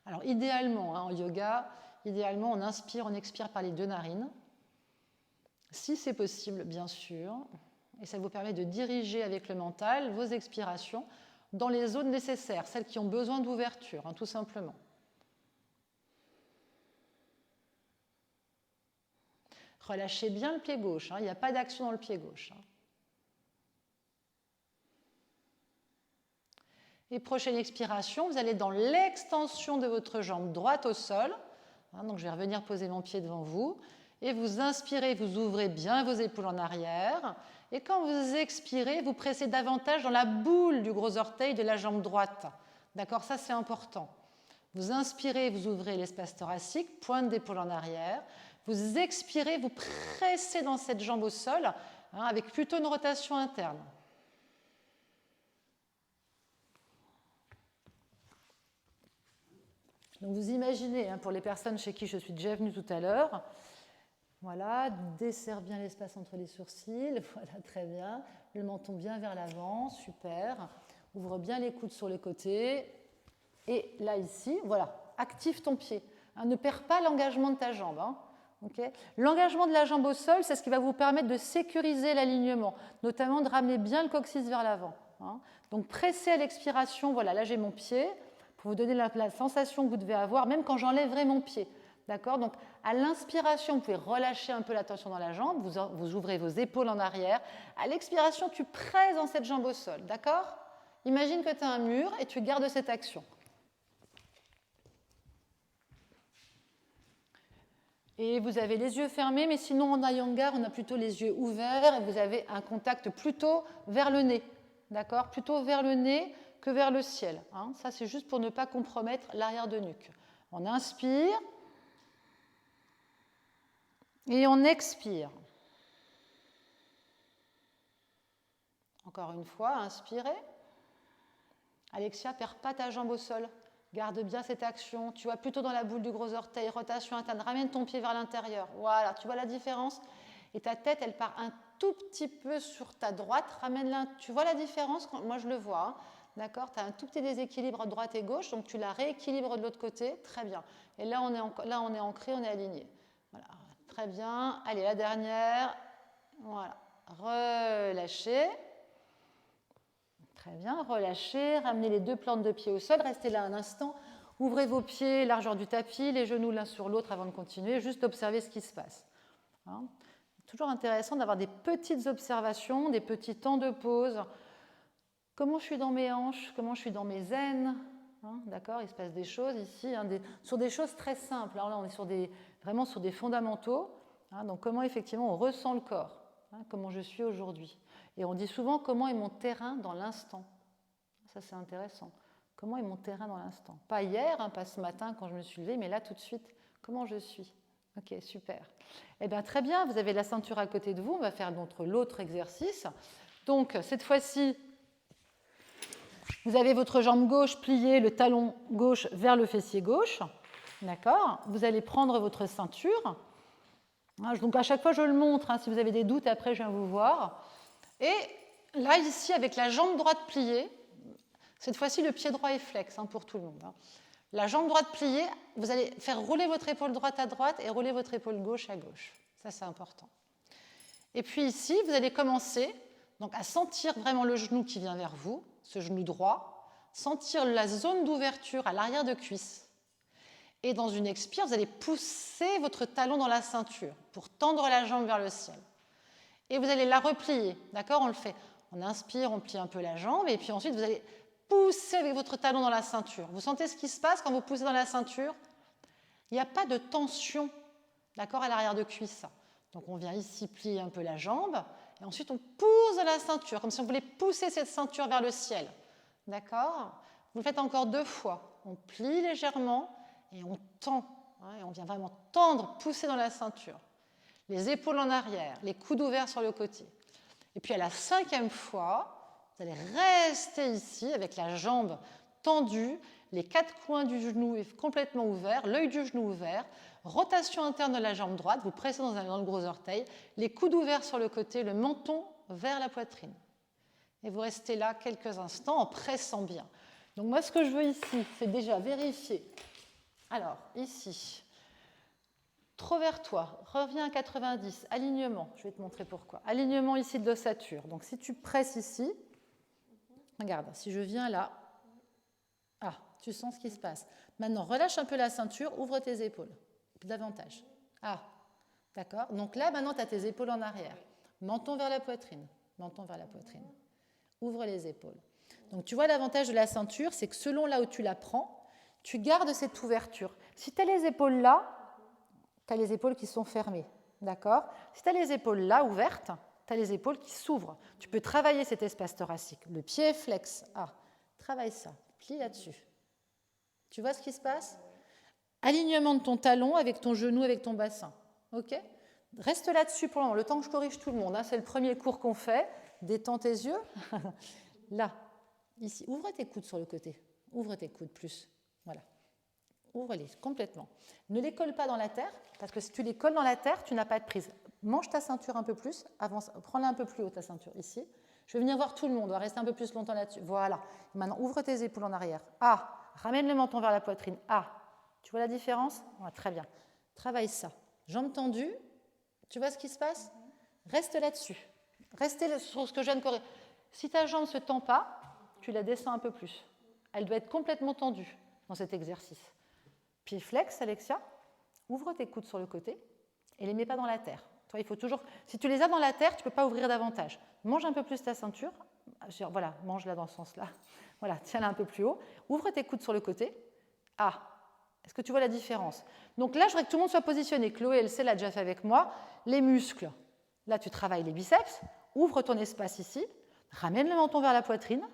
Alors, idéalement, en yoga, on inspire, on expire par les 2 narines. Si c'est possible, bien sûr. Et ça vous permet de diriger avec le mental vos expirations dans les zones nécessaires, celles qui ont besoin d'ouverture, tout simplement. Relâchez bien le pied gauche, il n'y a pas d'action dans le pied gauche. Et prochaine expiration, vous allez dans l'extension de votre jambe droite au sol. Donc je vais revenir poser mon pied devant vous. Et vous inspirez, vous ouvrez bien vos épaules en arrière. Et quand vous expirez, vous pressez davantage dans la boule du gros orteil de la jambe droite. D'accord? Ça, c'est important. Vous inspirez, vous ouvrez l'espace thoracique, pointe d'épaule en arrière. Vous expirez, vous pressez dans cette jambe au sol, avec plutôt une rotation interne. Donc vous imaginez, pour les personnes chez qui je suis déjà venue tout à l'heure, voilà, desserre bien l'espace entre les sourcils, voilà, très bien, le menton bien vers l'avant, super, ouvre bien les coudes sur les côtés, et là ici, voilà, active ton pied, ne perds pas l'engagement de ta jambe. Okay. L'engagement de la jambe au sol, c'est ce qui va vous permettre de sécuriser l'alignement, notamment de ramener bien le coccyx vers l'avant. Donc pressez à l'expiration, voilà, là j'ai mon pied, pour vous donner la sensation que vous devez avoir, même quand j'enlèverai mon pied. D'accord? Donc, à l'inspiration, vous pouvez relâcher un peu la tension dans la jambe, vous ouvrez vos épaules en arrière. À l'expiration, tu presses dans cette jambe au sol. D'accord? Imagine que tu as un mur et tu gardes cette action. Et vous avez les yeux fermés, mais sinon en Iyengar, on a plutôt les yeux ouverts et vous avez un contact plutôt vers le nez. D'accord? Plutôt vers le nez que vers le ciel. Ça, c'est juste pour ne pas compromettre l'arrière de nuque. On inspire et on expire. Encore une fois, inspirez. Alexia, ne perds pas ta jambe au sol. Garde bien cette action. Tu vas plutôt dans la boule du gros orteil, rotation interne. Ramène ton pied vers l'intérieur. Voilà, tu vois la différence? Et ta tête, elle part un tout petit peu sur ta droite. Ramène-la. Tu vois la différence? Moi, je le vois. D'accord? Tu as un tout petit déséquilibre à droite et gauche, donc tu la rééquilibres de l'autre côté. Très bien. Et là, on est ancré, on est aligné. Voilà. Très bien. Allez, la dernière. Voilà. Relâchez. Très bien. Relâchez. Ramenez les 2 plantes de pied au sol. Restez là un instant. Ouvrez vos pieds, largeur du tapis, les genoux l'un sur l'autre avant de continuer. Juste observer ce qui se passe. Toujours intéressant d'avoir des petites observations, des petits temps de pause. Comment je suis dans mes hanches? Comment je suis dans mes aines? D'accord, il se passe des choses ici, sur des choses très simples. Alors là, on est vraiment sur des fondamentaux. Donc, comment effectivement on ressent le corps? Comment je suis aujourd'hui? Et on dit souvent comment est mon terrain dans l'instant. Ça, c'est intéressant. Comment est mon terrain dans l'instant? Pas hier, pas ce matin quand je me suis levée, mais là tout de suite, comment je suis? Ok, super. Eh bien, très bien, vous avez la ceinture à côté de vous. On va faire l'autre exercice. Donc, cette fois-ci, vous avez votre jambe gauche pliée, le talon gauche vers le fessier gauche. D'accord? Vous allez prendre votre ceinture. Donc, à chaque fois, je le montre. Si vous avez des doutes, après, je viens vous voir. Et là, ici, avec la jambe droite pliée, cette fois-ci, le pied droit est flex pour tout le monde. La jambe droite pliée, vous allez faire rouler votre épaule droite à droite et rouler votre épaule gauche à gauche. Ça, c'est important. Et puis ici, vous allez commencer donc, à sentir vraiment le genou qui vient vers vous, ce genou droit, sentir la zone d'ouverture à l'arrière de cuisse. Et dans une expire, vous allez pousser votre talon dans la ceinture pour tendre la jambe vers le ciel. Et vous allez la replier. D'accord? On le fait. On inspire, on plie un peu la jambe, et puis ensuite, vous allez poussez avec votre talon dans la ceinture. Vous sentez ce qui se passe quand vous poussez dans la ceinture? Il n'y a pas de tension, d'accord, à l'arrière de cuisse. Donc on vient ici plier un peu la jambe, et ensuite on pousse dans la ceinture, comme si on voulait pousser cette ceinture vers le ciel. D'accord? Vous le faites encore 2 fois. On plie légèrement et on tend. Et on vient vraiment tendre, pousser dans la ceinture. Les épaules en arrière, les coudes ouverts sur le côté. Et puis à la 5e fois, vous allez rester ici avec la jambe tendue, les 4 coins du genou complètement ouverts, l'œil du genou ouvert, rotation interne de la jambe droite, vous pressez dans le gros orteil, les coudes ouverts sur le côté, le menton vers la poitrine. Et vous restez là quelques instants en pressant bien. Donc moi, ce que je veux ici, c'est déjà vérifier. Alors, ici, trop vers toi, reviens à 90, alignement, je vais te montrer pourquoi. Alignement ici de l'ossature. Donc si tu presses ici, regarde, si je viens là, tu sens ce qui se passe. Maintenant, relâche un peu la ceinture, ouvre tes épaules, davantage. D'accord. Donc là, maintenant, tu as tes épaules en arrière. Menton vers la poitrine, menton vers la poitrine. Ouvre les épaules. Donc tu vois, l'avantage de la ceinture, c'est que selon là où tu la prends, tu gardes cette ouverture. Si tu as les épaules là, tu as les épaules qui sont fermées. D'accord. Si tu as les épaules là, ouvertes, tu as les épaules qui s'ouvrent. Tu peux travailler cet espace thoracique. Le pied est flex. Travaille ça. Plie là-dessus. Tu vois ce qui se passe? Alignement de ton talon avec ton genou, avec ton bassin. Ok? Reste là-dessus pour le moment, le temps que je corrige tout le monde. C'est le premier cours qu'on fait. Détends tes yeux. Là, ici. Ouvre tes coudes sur le côté. Ouvre tes coudes plus. Voilà. Ouvre-les complètement. Ne les colle pas dans la terre, parce que si tu les colles dans la terre, tu n'as pas de prise. Mange ta ceinture un peu plus. Avance, prends-la un peu plus haut, ta ceinture, ici. Je vais venir voir tout le monde. On va rester un peu plus longtemps là-dessus. Voilà. Maintenant, ouvre tes épaules en arrière. Ramène le menton vers la poitrine. Tu vois la différence? Très bien. Travaille ça. Jambes tendues. Tu vois ce qui se passe? Reste là-dessus. Restez sur ce que je viens de corriger. Si ta jambe ne se tend pas, tu la descends un peu plus. Elle doit être complètement tendue dans cet exercice. Pied flex, Alexia. Ouvre tes coudes sur le côté et ne les mets pas dans la terre. Toi, il faut toujours. Si tu les as dans la terre, tu ne peux pas ouvrir davantage. Mange un peu plus ta ceinture. Voilà, mange-la dans ce sens-là. Voilà, tiens-la un peu plus haut. Ouvre tes coudes sur le côté. Est-ce que tu vois la différence? Donc là, je voudrais que tout le monde soit positionné. Chloé, elle sait, l'a déjà fait avec moi. Les muscles. Là, tu travailles les biceps. Ouvre ton espace ici. Ramène le menton vers la poitrine.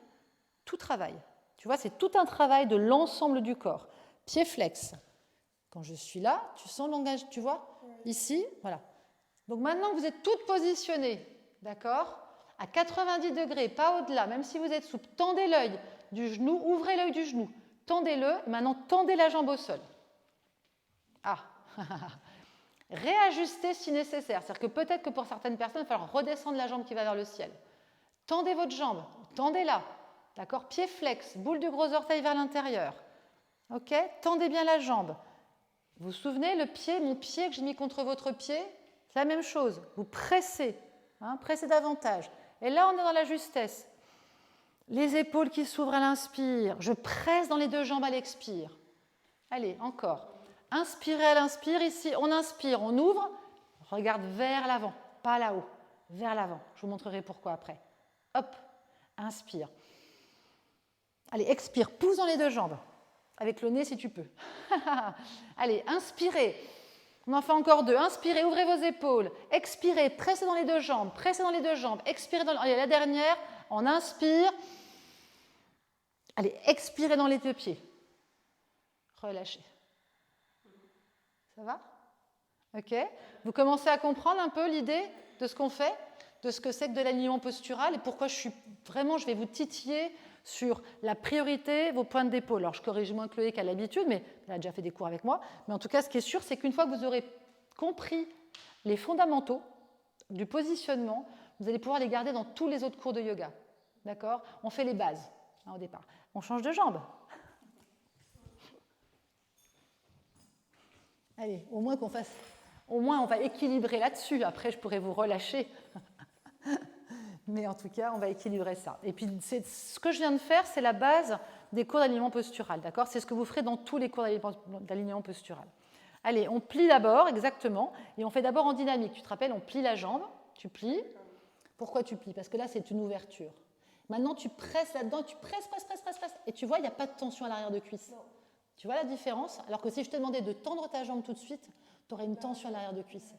Tout travaille. Tu vois, c'est tout un travail de l'ensemble du corps. Pied flex. Quand je suis là, tu sens le langage, tu vois? Ici, voilà. Donc maintenant que vous êtes toutes positionnées, d'accord? À 90 degrés, pas au-delà, même si vous êtes souple, tendez l'œil du genou, ouvrez l'œil du genou. Tendez-le, maintenant tendez la jambe au sol. Réajustez si nécessaire. C'est-à-dire que peut-être que pour certaines personnes, il va falloir redescendre la jambe qui va vers le ciel. Tendez votre jambe, tendez-la. D'accord? Pied flex, boule du gros orteil vers l'intérieur. Ok? Tendez bien la jambe. Vous vous souvenez, le pied, mon pied que j'ai mis contre votre pied, c'est la même chose. Vous pressez, pressez davantage. Et là, on est dans la justesse. Les épaules qui s'ouvrent à l'inspire. Je presse dans les 2 jambes à l'expire. Allez, encore. Inspirez à l'inspire. Ici, on inspire, on ouvre. Regarde vers l'avant, pas là-haut. Vers l'avant. Je vous montrerai pourquoi après. Hop, inspire. Allez, expire. Pousse dans les 2 jambes. Avec le nez si tu peux. Allez, inspirez. On en fait encore 2. Inspirez, ouvrez vos épaules. Expirez, pressez dans les 2 jambes. Pressez dans les 2 jambes. Expirez dans... Allez, la dernière. On inspire. Allez, expirez dans les 2 pieds. Relâchez. Ça va? Ok? Vous commencez à comprendre un peu l'idée de ce qu'on fait, de ce que c'est que de l'alignement postural et pourquoi je vais vous titiller sur la priorité, vos pointes d'épaule. Alors, je corrige moins Chloé qu'à l'habitude, mais elle a déjà fait des cours avec moi. Mais en tout cas, ce qui est sûr, c'est qu'une fois que vous aurez compris les fondamentaux du positionnement, vous allez pouvoir les garder dans tous les autres cours de yoga. D'accord? On fait les bases au départ. On change de jambe. Allez, au moins on va équilibrer là-dessus. Après, je pourrais vous relâcher. Mais en tout cas, on va équilibrer ça. Et puis, ce que je viens de faire, c'est la base des cours d'alignement postural. D'accord? C'est ce que vous ferez dans tous les cours d'alignement postural. Allez, on plie d'abord, exactement. Et on fait d'abord en dynamique. Tu te rappelles, on plie la jambe. Tu plies. Pourquoi tu plies? Parce que là, c'est une ouverture. Maintenant, tu presses là-dedans. Tu presses. Et tu vois, il n'y a pas de tension à l'arrière de cuisse. Non. Tu vois la différence? Alors que si je te demandais de tendre ta jambe tout de suite, tu aurais une tension à l'arrière de cuisse.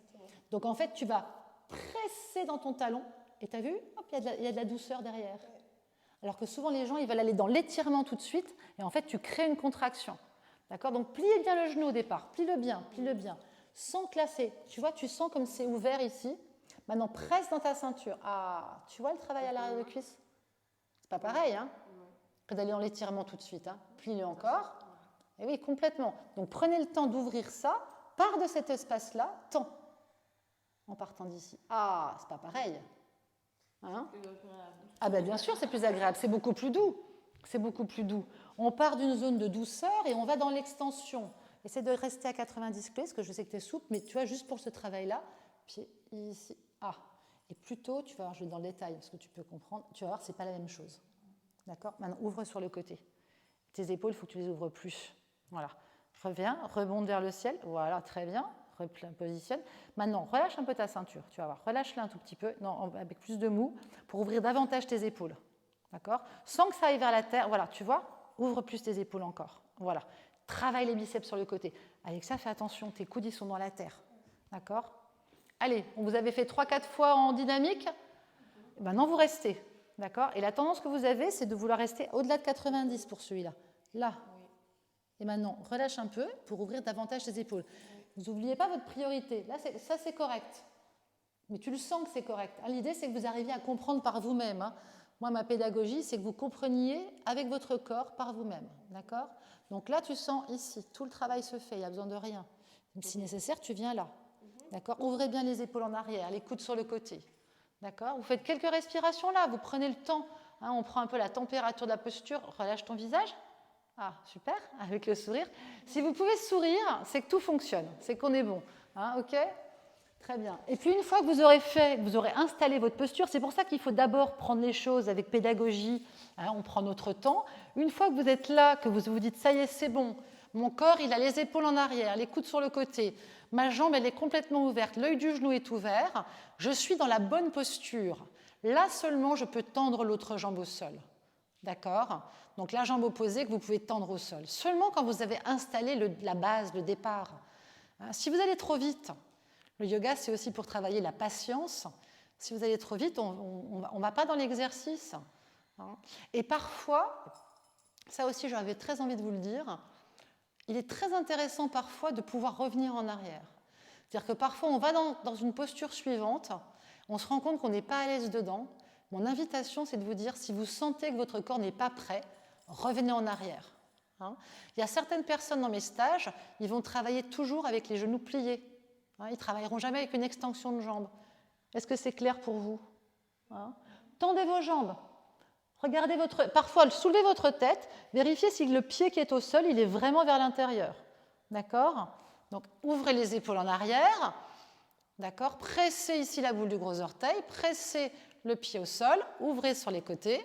Donc, en fait, tu vas presser dans ton talon. Et tu as vu? Hop, il y a de la douceur derrière. Alors que souvent, les gens, ils veulent aller dans l'étirement tout de suite. Et en fait, tu crées une contraction. D'accord? Donc, pliez bien le genou au départ. Plie-le bien. Sans classer. Tu vois, tu sens comme c'est ouvert ici. Maintenant, presse dans ta ceinture. Ah, tu vois le travail à l'arrière de cuisse? C'est pas pareil, hein? Que d'aller dans l'étirement tout de suite. Hein? Plie-le encore. Et oui, complètement. Donc, prenez le temps d'ouvrir ça. Pars de cet espace-là. Tends. En partant d'ici. Ah, c'est pas pareil. Hein? Ah ben bien sûr, c'est plus agréable. C'est beaucoup plus doux. On part d'une zone de douceur et on va dans l'extension. Essaie de rester à 90 clés, parce que je sais que tu es souple, mais tu vois, juste pour ce travail-là, pied ici. Ah, et plutôt, tu vas voir, je vais dans le détail, parce que tu peux comprendre, tu vas voir, c'est pas la même chose. D'accord? Maintenant, ouvre sur le côté. Tes épaules, il faut que tu les ouvres plus. Voilà. Reviens, remonte vers le ciel. Voilà, très bien. Positionne. Maintenant, relâche un peu ta ceinture. Tu vas voir, relâche-la un tout petit peu, non, avec plus de mou, pour ouvrir davantage tes épaules. D'accord? Sans que ça aille vers la terre. Voilà, tu vois? Ouvre plus tes épaules encore. Voilà. Travaille les biceps sur le côté. Avec ça, fais attention, tes coudes, ils sont dans la terre. D'accord? Allez, on vous avait fait 3-4 fois en dynamique. Maintenant, vous restez. D'accord? Et la tendance que vous avez, c'est de vouloir rester au-delà de 90 pour celui-là. Là. Et maintenant, relâche un peu pour ouvrir davantage tes épaules. Vous n'oubliez pas votre priorité. Là, ça, c'est correct. Mais tu le sens que c'est correct. L'idée, c'est que vous arriviez à comprendre par vous-même. Moi, ma pédagogie, c'est que vous compreniez avec votre corps par vous-même. D'accord? Donc là, tu sens ici, tout le travail se fait, il n'y a besoin de rien. Donc, si nécessaire, tu viens là. D'accord? Ouvrez bien les épaules en arrière, les coudes sur le côté. D'accord? Vous faites quelques respirations là, vous prenez le temps. On prend un peu la température de la posture. Relâche ton visage. Ah, super, avec le sourire. Si vous pouvez sourire, c'est que tout fonctionne, c'est qu'on est bon. Ok? Très bien. Et puis une fois que vous aurez vous aurez installé votre posture, c'est pour ça qu'il faut d'abord prendre les choses avec pédagogie, on prend notre temps. Une fois que vous êtes là, que vous vous dites, ça y est, c'est bon, mon corps, il a les épaules en arrière, les coudes sur le côté, ma jambe, elle est complètement ouverte, l'œil du genou est ouvert, je suis dans la bonne posture. Là seulement, je peux tendre l'autre jambe au sol. D'accord? Donc la jambe opposée que vous pouvez tendre au sol. Seulement quand vous avez installé la base, le départ. Si vous allez trop vite, le yoga c'est aussi pour travailler la patience. Si vous allez trop vite, on ne va pas dans l'exercice. Et parfois, ça aussi j'avais très envie de vous le dire, il est très intéressant parfois de pouvoir revenir en arrière. C'est-à-dire que parfois on va dans une posture suivante, on se rend compte qu'on n'est pas à l'aise dedans. Mon invitation, c'est de vous dire, si vous sentez que votre corps n'est pas prêt, revenez en arrière. Il y a certaines personnes dans mes stages, ils vont travailler toujours avec les genoux pliés. Ils ne travailleront jamais avec une extension de jambes. Est-ce que c'est clair pour vous? Tendez vos jambes. Regardez parfois, soulevez votre tête, vérifiez si le pied qui est au sol, il est vraiment vers l'intérieur. D'accord? Donc, ouvrez les épaules en arrière. D'accord? Pressez ici la boule du gros orteil, pressez le pied au sol, ouvrez sur les côtés.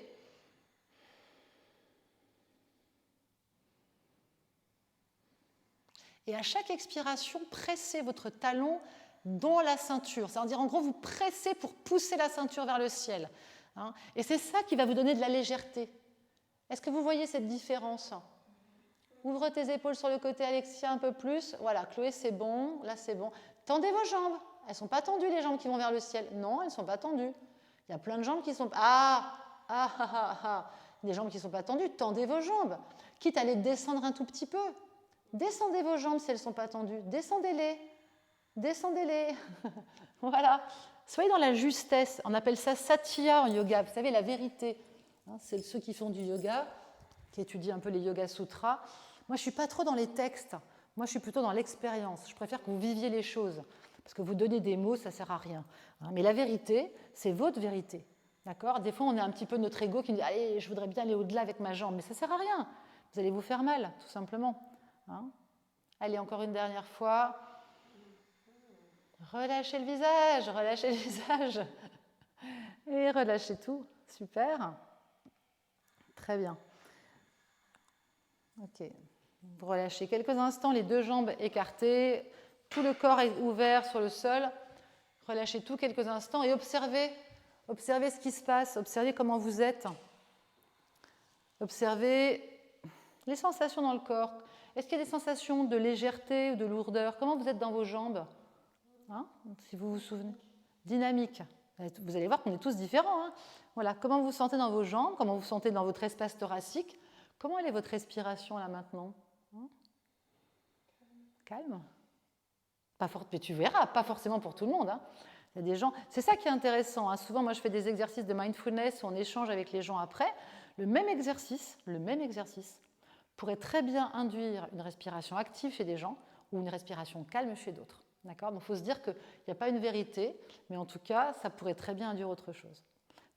Et à chaque expiration, pressez votre talon dans la ceinture. C'est-à-dire, en gros, vous pressez pour pousser la ceinture vers le ciel. Et c'est ça qui va vous donner de la légèreté. Est-ce que vous voyez cette différence? Ouvre tes épaules sur le côté, Alexia, un peu plus. Voilà, Chloé, c'est bon. Là, c'est bon. Tendez vos jambes. Elles ne sont pas tendues, les jambes qui vont vers le ciel. Non, elles ne sont pas tendues. Il y a plein de jambes qui sont... Des jambes qui ne sont pas tendues. Tendez vos jambes. Quitte à les descendre un tout petit peu. Descendez vos jambes si elles ne sont pas tendues. Descendez-les. Descendez-les. Voilà. Soyez dans la justesse. On appelle ça satya en yoga. Vous savez, la vérité. C'est ceux qui font du yoga, qui étudient un peu les Yoga Sutras. Moi, je ne suis pas trop dans les textes. Moi, je suis plutôt dans l'expérience. Je préfère que vous viviez les choses. Parce que vous donner des mots, ça ne sert à rien. Mais la vérité, c'est votre vérité. D'accord ? Des fois, on a un petit peu notre ego qui nous dit « Allez, je voudrais bien aller au-delà avec ma jambe. » Mais ça ne sert à rien. Vous allez vous faire mal, tout simplement. Allez, encore une dernière fois. Relâchez le visage, relâchez le visage. Et relâchez tout. Super. Très bien. Ok. Vous relâchez quelques instants, les deux jambes écartées, tout le corps est ouvert sur le sol. Relâchez tout quelques instants et observez ce qui se passe, observez comment vous êtes. Observez les sensations dans le corps. Est-ce qu'il y a des sensations de légèreté ou de lourdeur? Comment vous êtes dans vos jambes? Si vous vous souvenez. Dynamique. Vous allez voir qu'on est tous différents. Voilà. Comment vous vous sentez dans vos jambes? Comment vous vous sentez dans votre espace thoracique? Comment est votre respiration là maintenant? Calme. Mais tu verras, pas forcément pour tout le monde. Il y a des gens. C'est ça qui est intéressant. Souvent, moi, je fais des exercices de mindfulness où on échange avec les gens après. Le même exercice pourrait très bien induire une respiration active chez des gens ou une respiration calme chez d'autres. D'accord ? Donc, il faut se dire qu'il n'y a pas une vérité, mais en tout cas, ça pourrait très bien induire autre chose.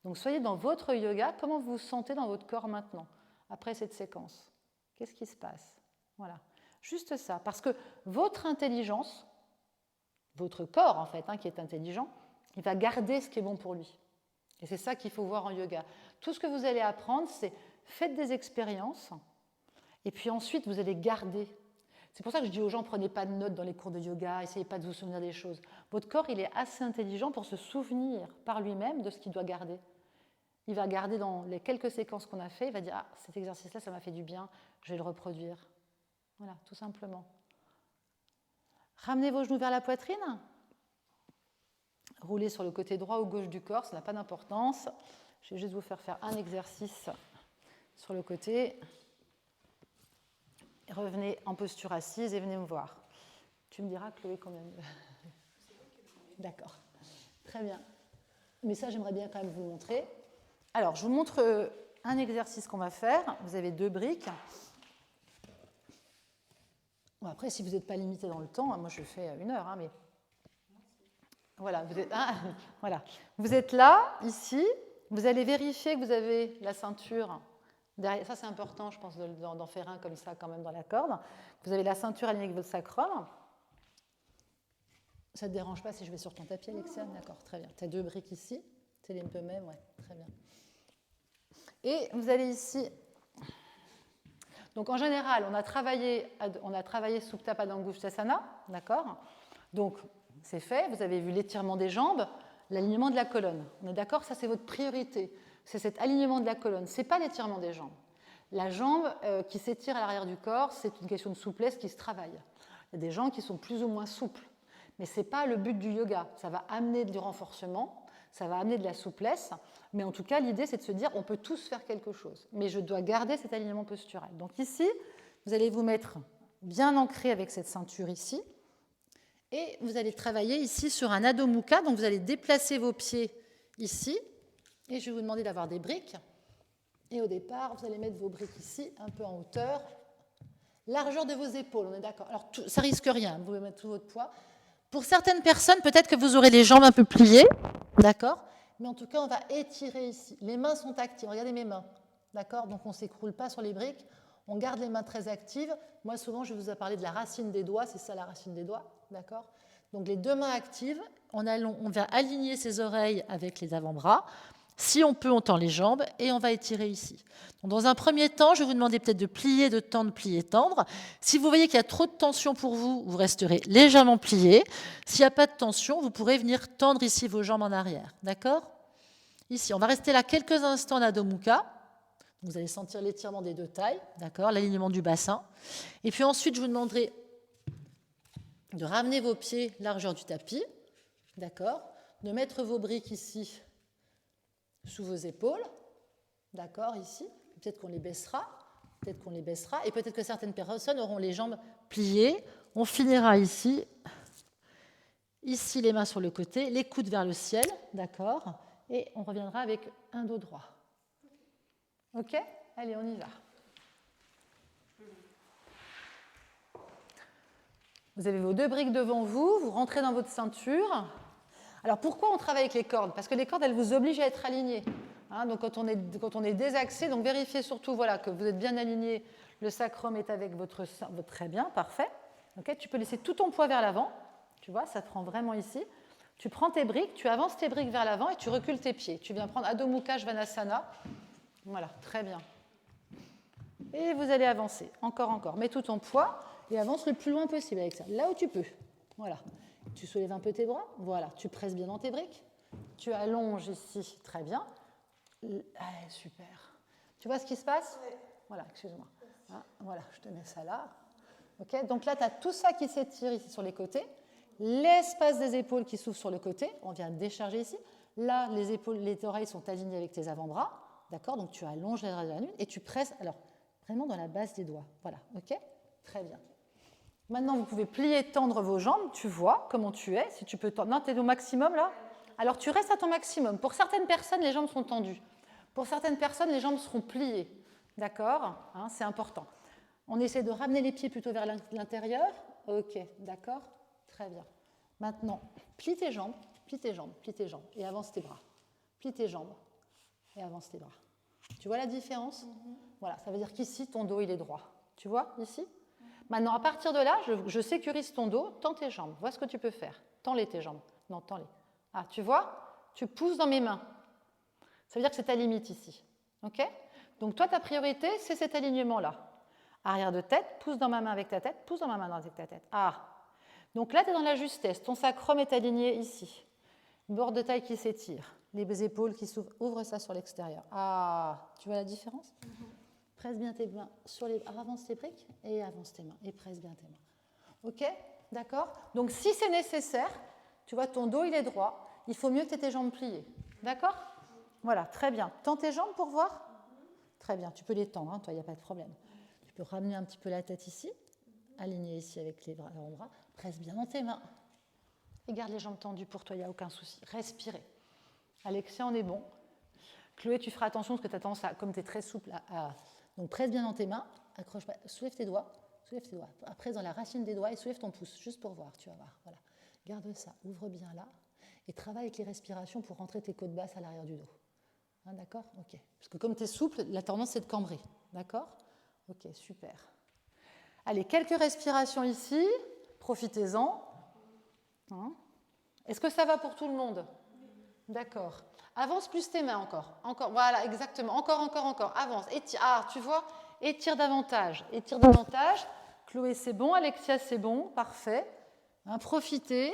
Donc, soyez dans votre yoga. Comment vous vous sentez dans votre corps maintenant, après cette séquence? Qu'est-ce qui se passe? Voilà. Juste ça. Parce que votre intelligence, votre corps, en fait, qui est intelligent, il va garder ce qui est bon pour lui. Et c'est ça qu'il faut voir en yoga. Tout ce que vous allez apprendre, c'est faites des expériences, et puis ensuite, vous allez garder. C'est pour ça que je dis aux gens, prenez pas de notes dans les cours de yoga, essayez pas de vous souvenir des choses. Votre corps, il est assez intelligent pour se souvenir par lui-même de ce qu'il doit garder. Il va garder dans les quelques séquences qu'on a fait, il va dire, cet exercice-là, ça m'a fait du bien, je vais le reproduire. Voilà, tout simplement. Ramenez vos genoux vers la poitrine. Roulez sur le côté droit ou gauche du corps, ça n'a pas d'importance. Je vais juste vous faire un exercice sur le côté. Revenez en posture assise et venez me voir. Tu me diras, Chloé, combien de... D'accord. Très bien. Mais ça, j'aimerais bien quand même vous le montrer. Alors, je vous montre un exercice qu'on va faire. Vous avez 2 briques. Bon, après, si vous n'êtes pas limité dans le temps, moi je fais 1 heure, mais voilà, vous êtes là, ici, vous allez vérifier que vous avez la ceinture derrière. Ça, c'est important, je pense, d'en faire un comme ça quand même dans la corde. Vous avez la ceinture alignée avec votre sacrum. Ça ne te dérange pas si je vais sur ton tapis, Alexia? D'accord, très bien. Tu as 2 briques ici, c'est les mêmes, ouais, très bien. Et vous allez ici. Donc en général, on a travaillé Supta Padangusthasana, d'accord? Donc c'est fait, vous avez vu l'étirement des jambes, l'alignement de la colonne. On est d'accord? Ça, c'est votre priorité. C'est cet alignement de la colonne. Ce n'est pas l'étirement des jambes. La jambe qui s'étire à l'arrière du corps, c'est une question de souplesse qui se travaille. Il y a des gens qui sont plus ou moins souples. Mais ce n'est pas le but du yoga. Ça va amener du renforcement, ça va amener de la souplesse. Mais en tout cas, l'idée, c'est de se dire on peut tous faire quelque chose. Mais je dois garder cet alignement postural. Donc ici, vous allez vous mettre bien ancré avec cette ceinture ici. Et vous allez travailler ici sur un Adho Mukha. Donc vous allez déplacer vos pieds ici. Et je vais vous demander d'avoir des briques. Et au départ, vous allez mettre vos briques ici, un peu en hauteur. Largeur de vos épaules, on est d'accord. Alors ça risque rien, vous pouvez mettre tout votre poids. Pour certaines personnes, peut-être que vous aurez les jambes un peu pliées. D'accord? Mais en tout cas, on va étirer ici. Les mains sont actives. Regardez mes mains. D'accord? Donc, on ne s'écroule pas sur les briques. On garde les mains très actives. Moi, souvent, je vous ai parlé de la racine des doigts. C'est ça, la racine des doigts. D'accord? Donc, les 2 mains actives. On va aligner ses oreilles avec les avant-bras. Si on peut, on tend les jambes et on va étirer ici. Donc, dans un premier temps, je vais vous demander peut-être de plier, de tendre, plier, tendre. Si vous voyez qu'il y a trop de tension pour vous, vous resterez légèrement plié. S'il n'y a pas de tension, vous pourrez venir tendre ici vos jambes en arrière. D'accord? Ici, on va rester là quelques instants en Adho Mukha. Vous allez sentir l'étirement des 2 tailles, d'accord? L'alignement du bassin. Et puis ensuite, je vous demanderai de ramener vos pieds largeur du tapis, d'accord? De mettre vos briques ici sous vos épaules, d'accord, ici. Peut-être qu'on les baissera, et peut-être que certaines personnes auront les jambes pliées. On finira ici, Ici, les mains sur le côté, les coudes vers le ciel, d'accord? Et on reviendra avec un dos droit. Ok? Allez, on y va. Vous avez vos 2 briques devant vous, vous rentrez dans votre ceinture. Alors pourquoi on travaille avec les cordes? Parce que les cordes, elles vous obligent à être alignés. Hein, donc quand on est désaxé, donc vérifiez surtout voilà, que vous êtes bien aligné, le sacrum est avec votre très bien, parfait. Okay, tu peux laisser tout ton poids vers l'avant, tu vois, ça te prend vraiment ici. Tu prends tes briques, tu avances tes briques vers l'avant et tu recules tes pieds. Tu viens prendre Adho Mukha Svanasana. Voilà, très bien. Et vous allez avancer, encore. Mets tout ton poids et avance le plus loin possible avec ça, là où tu peux. Voilà. Tu soulèves un peu tes bras, voilà. Tu presses bien dans tes briques. Tu allonges ici, très bien. Allez, super. Tu vois ce qui se passe? Voilà, excuse-moi. Ah, voilà, je te mets ça là. Okay, donc là, tu as tout ça qui s'étire ici sur les côtés. L'espace des épaules qui s'ouvre sur le côté. On vient décharger ici. Là, les oreilles sont alignées avec tes avant-bras. D'accord? Donc tu allonges les bras de la nuque et tu presses. Alors, vraiment dans la base des doigts. Voilà, ok? Très bien. Maintenant, vous pouvez plier, tendre vos jambes. Tu vois comment tu es. Si tu peux tendre. Non, tu es au maximum là? Alors, tu restes à ton maximum. Pour certaines personnes, les jambes sont tendues. Pour certaines personnes, les jambes seront pliées. D'accord? Hein, c'est important. On essaie de ramener les pieds plutôt vers l'intérieur. Ok, d'accord? Très bien. Maintenant, plie tes jambes, et avance tes bras. Plie tes jambes et avance tes bras. Tu vois la différence? Voilà, ça veut dire qu'ici, ton dos, il est droit. Tu vois, ici? Maintenant, à partir de là, je sécurise ton dos, tends tes jambes. Vois ce que tu peux faire. Tends-les tes jambes. Non, tends-les. Ah, tu vois? Tu pousses dans mes mains. Ça veut dire que c'est ta limite ici. Ok? Donc, toi, ta priorité, c'est cet alignement-là. Arrière de tête, pousse dans ma main avec ta tête, pousse dans ma main avec ta tête. Ah! Donc là, tu es dans la justesse. Ton sacrum est aligné ici. Bord de taille qui s'étire. Les épaules qui s'ouvrent. Ouvre ça sur l'extérieur. Ah! Tu vois la différence? Presse bien tes mains sur les... Avance tes briques et avance tes mains. Et presse bien tes mains. Ok? D'accord? Donc si c'est nécessaire, tu vois, ton dos, il est droit. Il faut mieux que tu aies tes jambes pliées. D'accord? Voilà, très bien. Tends tes jambes pour voir? Très bien. Tu peux les tendre, hein, toi, il n'y a pas de problème. Tu peux ramener un petit peu la tête ici, aligner ici avec les avant-bras, presse bien dans tes mains et garde les jambes tendues pour toi, il n'y a aucun souci. Respirez. Alexia, on est bon. Chloé, tu feras attention parce que tu as tendance à, comme tu es très souple, donc presse bien dans tes mains, accroche, soulève tes doigts, Après, dans la racine des doigts et soulève ton pouce, juste pour voir, tu vas voir. Voilà. Garde ça, ouvre bien là et travaille avec les respirations pour rentrer tes côtes basses à l'arrière du dos. Hein, d'accord? Ok. Parce que comme tu es souple, la tendance c'est de cambrer. D'accord? Ok, super. Allez, quelques respirations ici. Profitez-en. Hein? Est-ce que ça va pour tout le monde? D'accord. Avance plus tes mains encore. Voilà, exactement. Encore. Avance. Étire. Ah, tu vois? Étire davantage. Chloé, c'est bon. Alexia, c'est bon. Parfait. Hein, profitez.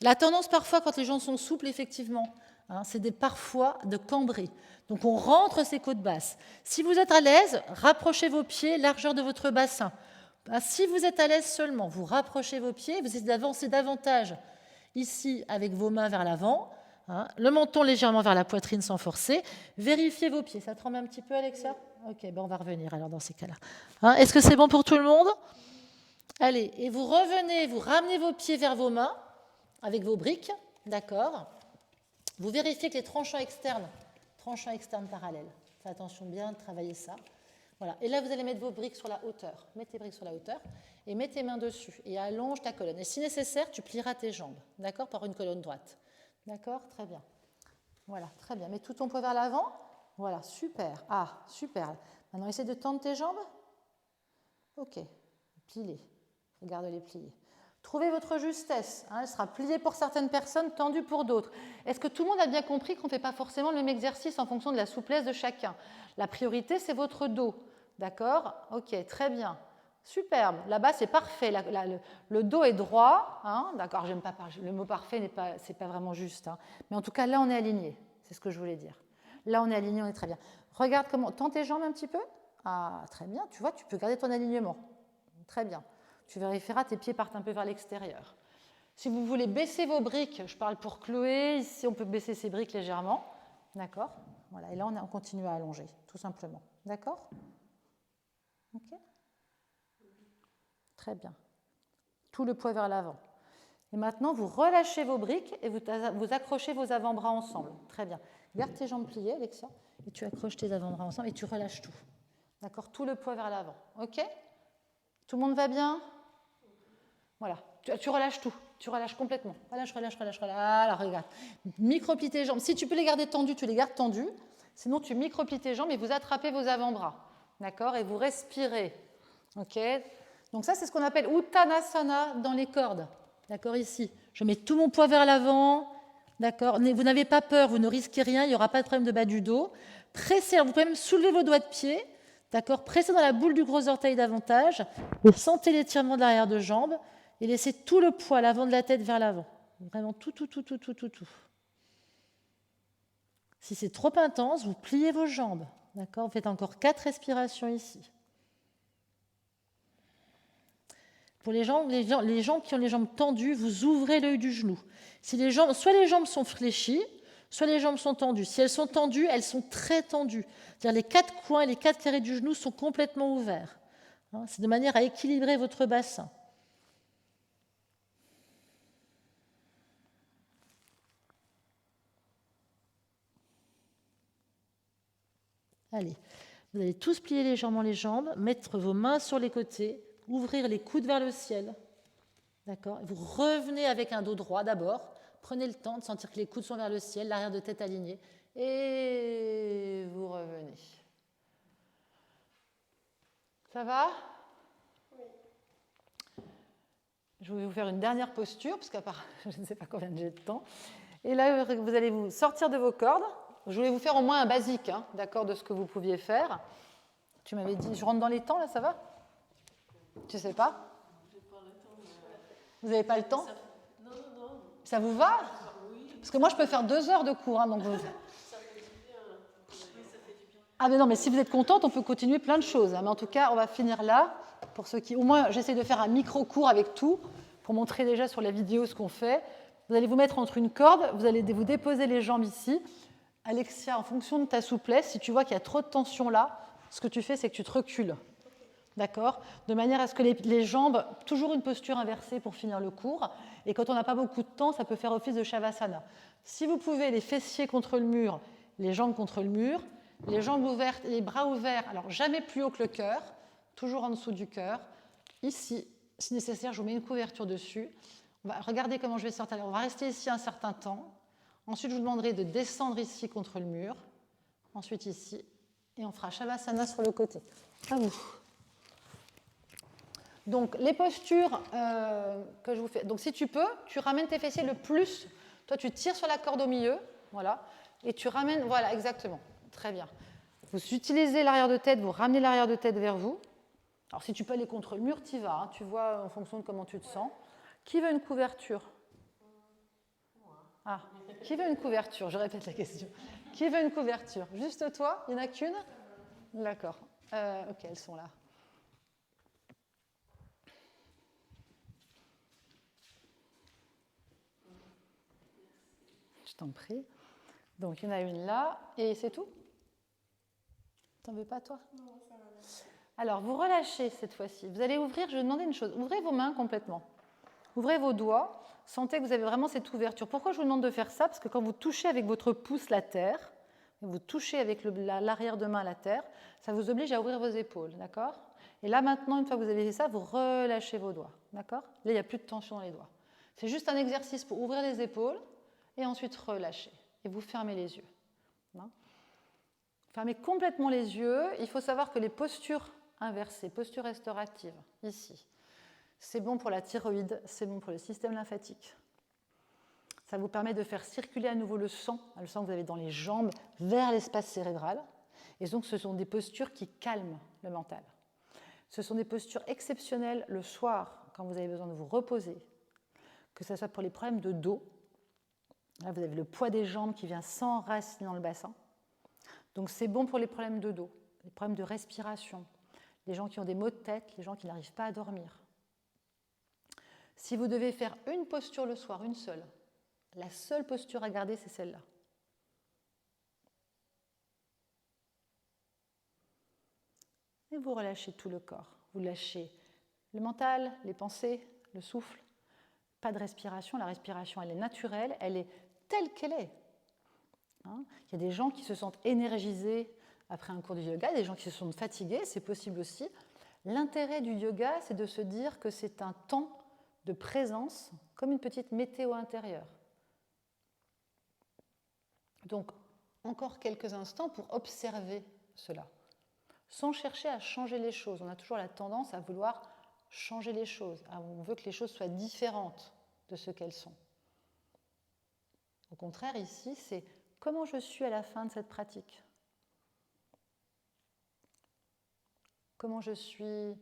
La tendance parfois, quand les gens sont souples, effectivement, hein, c'est parfois de cambrer. Donc on rentre ses côtes basses. Si vous êtes à l'aise, rapprochez vos pieds, largeur de votre bassin. Si vous êtes à l'aise seulement, vous rapprochez vos pieds, vous essayez d'avancer davantage ici avec vos mains vers l'avant, hein, le menton légèrement vers la poitrine sans forcer. Vérifiez vos pieds. Ça tremble un petit peu, Alexa? Ok, ben on va revenir alors dans ces cas-là. Hein, est-ce que c'est bon pour tout le monde? Allez, et vous revenez, vous ramenez vos pieds vers vos mains avec vos briques, d'accord? Vous vérifiez que les tranchants externes parallèles. Faites attention bien de travailler ça. Voilà. Et là, vous allez mettre vos briques sur la hauteur. Mets tes briques sur la hauteur et mets tes mains dessus. Et allonge ta colonne. Et si nécessaire, tu plieras tes jambes. D'accord? Par une colonne droite. D'accord? Très bien. Voilà, très bien. Mets tout ton poids vers l'avant. Voilà, super. Ah, super. Maintenant, essaie de tendre tes jambes. Ok. Plie-les. Regarde-les plier. Trouvez votre justesse. Hein, elle sera pliée pour certaines personnes, tendue pour d'autres. Est-ce que tout le monde a bien compris qu'on ne fait pas forcément le même exercice en fonction de la souplesse de chacun? La priorité, c'est votre dos. D'accord? Ok, très bien. Superbe. Là-bas, c'est parfait. Le dos est droit. Hein, d'accord, j'aime pas le mot parfait, c'est pas vraiment juste. Hein. Mais en tout cas, là, on est aligné. C'est ce que je voulais dire. Là, on est aligné, on est très bien. Regarde comment. Tends tes jambes un petit peu. Ah, très bien. Tu vois, tu peux garder ton alignement. Très bien. Tu vérifieras, tes pieds partent un peu vers l'extérieur. Si vous voulez baisser vos briques, je parle pour Chloé, ici on peut baisser ses briques légèrement. D'accord? Voilà, et là on continue à allonger, tout simplement. D'accord? Ok? Très bien. Tout le poids vers l'avant. Et maintenant, vous relâchez vos briques et vous accrochez vos avant-bras ensemble. Très bien. Garde tes jambes pliées, Alexia, et tu accroches tes avant-bras ensemble et tu relâches tout. D'accord? Tout le poids vers l'avant. OK? Tout le monde va bien? Voilà. Tu relâches tout. Tu relâches complètement. Relâche. Alors, regarde. Micro-plie tes jambes. Si tu peux les garder tendues, tu les gardes tendues. Sinon, tu micro-plies tes jambes et vous attrapez vos avant-bras. D'accord? Et vous respirez. OK? Donc ça, c'est ce qu'on appelle Uttanasana dans les cordes. D'accord? Ici. Je mets tout mon poids vers l'avant. D'accord? Vous n'avez pas peur, vous ne risquez rien, il n'y aura pas de problème de bas du dos. Pressez, vous pouvez même soulever vos doigts de pied. D'accord? Pressez dans la boule du gros orteil davantage. Vous sentez l'étirement de l'arrière de jambe et laissez tout le poids, l'avant de la tête vers l'avant. Vraiment tout. Si c'est trop intense, vous pliez vos jambes. D'accord? Vous faites encore 4 respirations ici. Pour les gens qui ont les jambes tendues, vous ouvrez l'œil du genou. Soit les jambes sont fléchies, soit les jambes sont tendues. Si elles sont tendues, elles sont très tendues. C'est-à-dire les 4 coins et les 4 carrés du genou sont complètement ouverts. C'est de manière à équilibrer votre bassin. Allez, vous allez tous plier légèrement les jambes, mettre vos mains sur les côtés, ouvrir les coudes vers le ciel. D'accord? Vous revenez avec un dos droit d'abord. Prenez le temps de sentir que les coudes sont vers le ciel, l'arrière de tête aligné. Et vous revenez. Ça va? Oui. Je vais vous faire une dernière posture, parce qu'à part, je ne sais pas combien j'ai de temps. Et là, vous allez vous sortir de vos cordes. Je voulais vous faire au moins un basique, hein, d'accord, de ce que vous pouviez faire. Tu m'avais dit, je rentre dans les temps, là, ça va? Tu ne sais pas? Vous n'avez pas le temps? Non. Ça vous va? Parce que moi, je peux faire 2 heures de cours. Hein, donc vous... Ah, mais non, mais si vous êtes contente, on peut continuer plein de choses. Hein, mais en tout cas, on va finir là. Pour ceux qui... Au moins, j'essaie de faire un micro-cours avec tout, pour montrer déjà sur la vidéo ce qu'on fait. Vous allez vous mettre entre une corde, vous allez vous déposer les jambes ici. Alexia, en fonction de ta souplesse, si tu vois qu'il y a trop de tension là, ce que tu fais, c'est que tu te recules. D'accord? De manière à ce que les jambes, toujours une posture inversée pour finir le cours. Et quand on n'a pas beaucoup de temps, ça peut faire office de Shavasana. Si vous pouvez, les fessiers contre le mur, les jambes contre le mur, les jambes ouvertes et les bras ouverts, alors jamais plus haut que le cœur, toujours en dessous du cœur. Ici, si nécessaire, je vous mets une couverture dessus. Regardez comment je vais sortir. On va rester ici un certain temps. Ensuite, je vous demanderai de descendre ici contre le mur. Ensuite ici. Et on fera Shavasana sur le côté. À vous. Donc, les postures que je vous fais. Donc, si tu peux, tu ramènes tes fessiers le plus. Toi, tu tires sur la corde au milieu. Voilà. Et tu ramènes. Voilà, exactement. Très bien. Vous utilisez l'arrière de tête, vous ramenez l'arrière de tête vers vous. Alors, si tu peux aller contre le mur, tu y vas. Hein. Tu vois en fonction de comment tu te sens. Qui veut une couverture? Ah, qui veut une couverture? Je répète la question. Qui veut une couverture? Juste toi? Il n'y en a qu'une? D'accord. Ok, elles sont là. Je t'en prie. Donc, il y en a une là. Et c'est tout? T'en veux pas, toi? Non, ça va. Alors, vous relâchez cette fois-ci. Vous allez ouvrir, je vais vous demander une chose. Ouvrez vos mains complètement. Ouvrez vos doigts. Sentez que vous avez vraiment cette ouverture. Pourquoi je vous demande de faire ça? Parce que quand vous touchez avec votre pouce la terre, vous touchez avec l'arrière de main la terre, ça vous oblige à ouvrir vos épaules, d'accord? Et là, maintenant, une fois que vous avez fait ça, vous relâchez vos doigts, d'accord? Là, il n'y a plus de tension dans les doigts. C'est juste un exercice pour ouvrir les épaules et ensuite relâcher. Et vous fermez les yeux. Hein? Fermez complètement les yeux. Il faut savoir que les postures inversées, postures restauratives, ici, c'est bon pour la thyroïde, c'est bon pour le système lymphatique. Ça vous permet de faire circuler à nouveau le sang que vous avez dans les jambes, vers l'espace cérébral. Et donc, ce sont des postures qui calment le mental. Ce sont des postures exceptionnelles le soir, quand vous avez besoin de vous reposer, que ce soit pour les problèmes de dos. Là, vous avez le poids des jambes qui vient s'enraciner dans le bassin. Donc, c'est bon pour les problèmes de dos, les problèmes de respiration, les gens qui ont des maux de tête, les gens qui n'arrivent pas à dormir. Si vous devez faire une posture le soir, une seule, la seule posture à garder, c'est celle-là. Et vous relâchez tout le corps. Vous lâchez le mental, les pensées, le souffle. pas de respiration. La respiration, elle est naturelle, elle est telle qu'elle est. Il y a des gens qui se sentent énergisés après un cours de yoga, des gens qui se sentent fatigués, c'est possible aussi. L'intérêt du yoga, c'est de se dire que c'est un temps de présence, comme une petite météo intérieure. Donc, encore quelques instants pour observer cela, sans chercher à changer les choses. On a toujours la tendance à vouloir changer les choses. On veut que les choses soient différentes de ce qu'elles sont. Au contraire, ici, c'est comment je suis à la fin de cette pratique. Comment je suis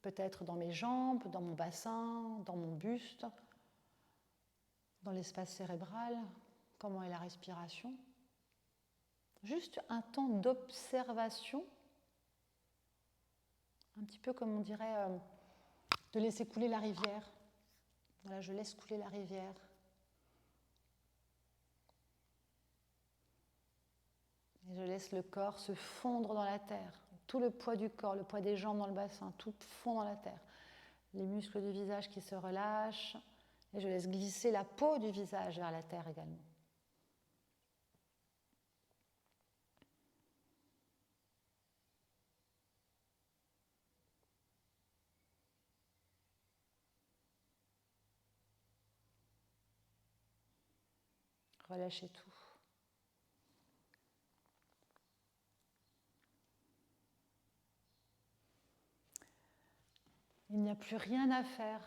peut-être dans mes jambes, dans mon bassin, dans mon buste, dans l'espace cérébral, comment est la respiration. Juste un temps d'observation, un petit peu comme on dirait de laisser couler la rivière. Voilà, je laisse couler la rivière. Et je laisse le corps se fondre dans la terre. Tout le poids du corps, le poids des jambes dans le bassin, tout fond dans la terre. Les muscles du visage qui se relâchent. Et je laisse glisser la peau du visage vers la terre également. Relâchez tout. Il n'y a plus rien à faire.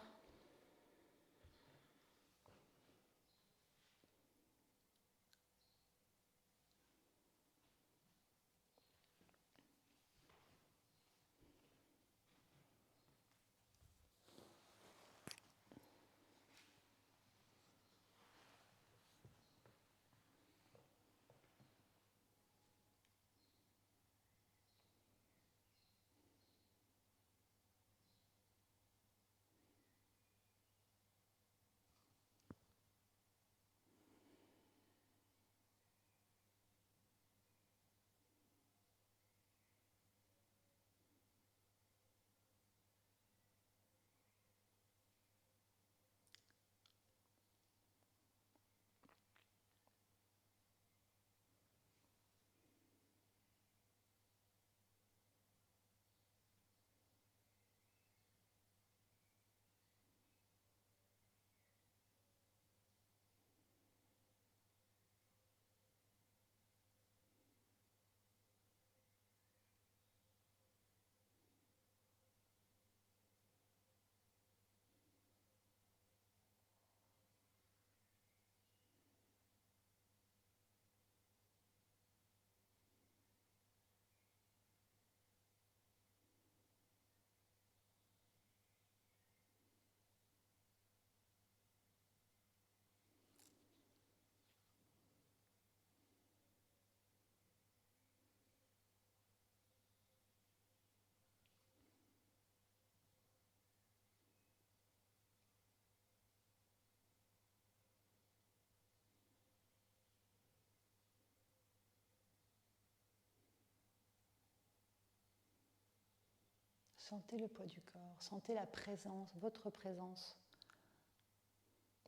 Sentez le poids du corps, sentez la présence, votre présence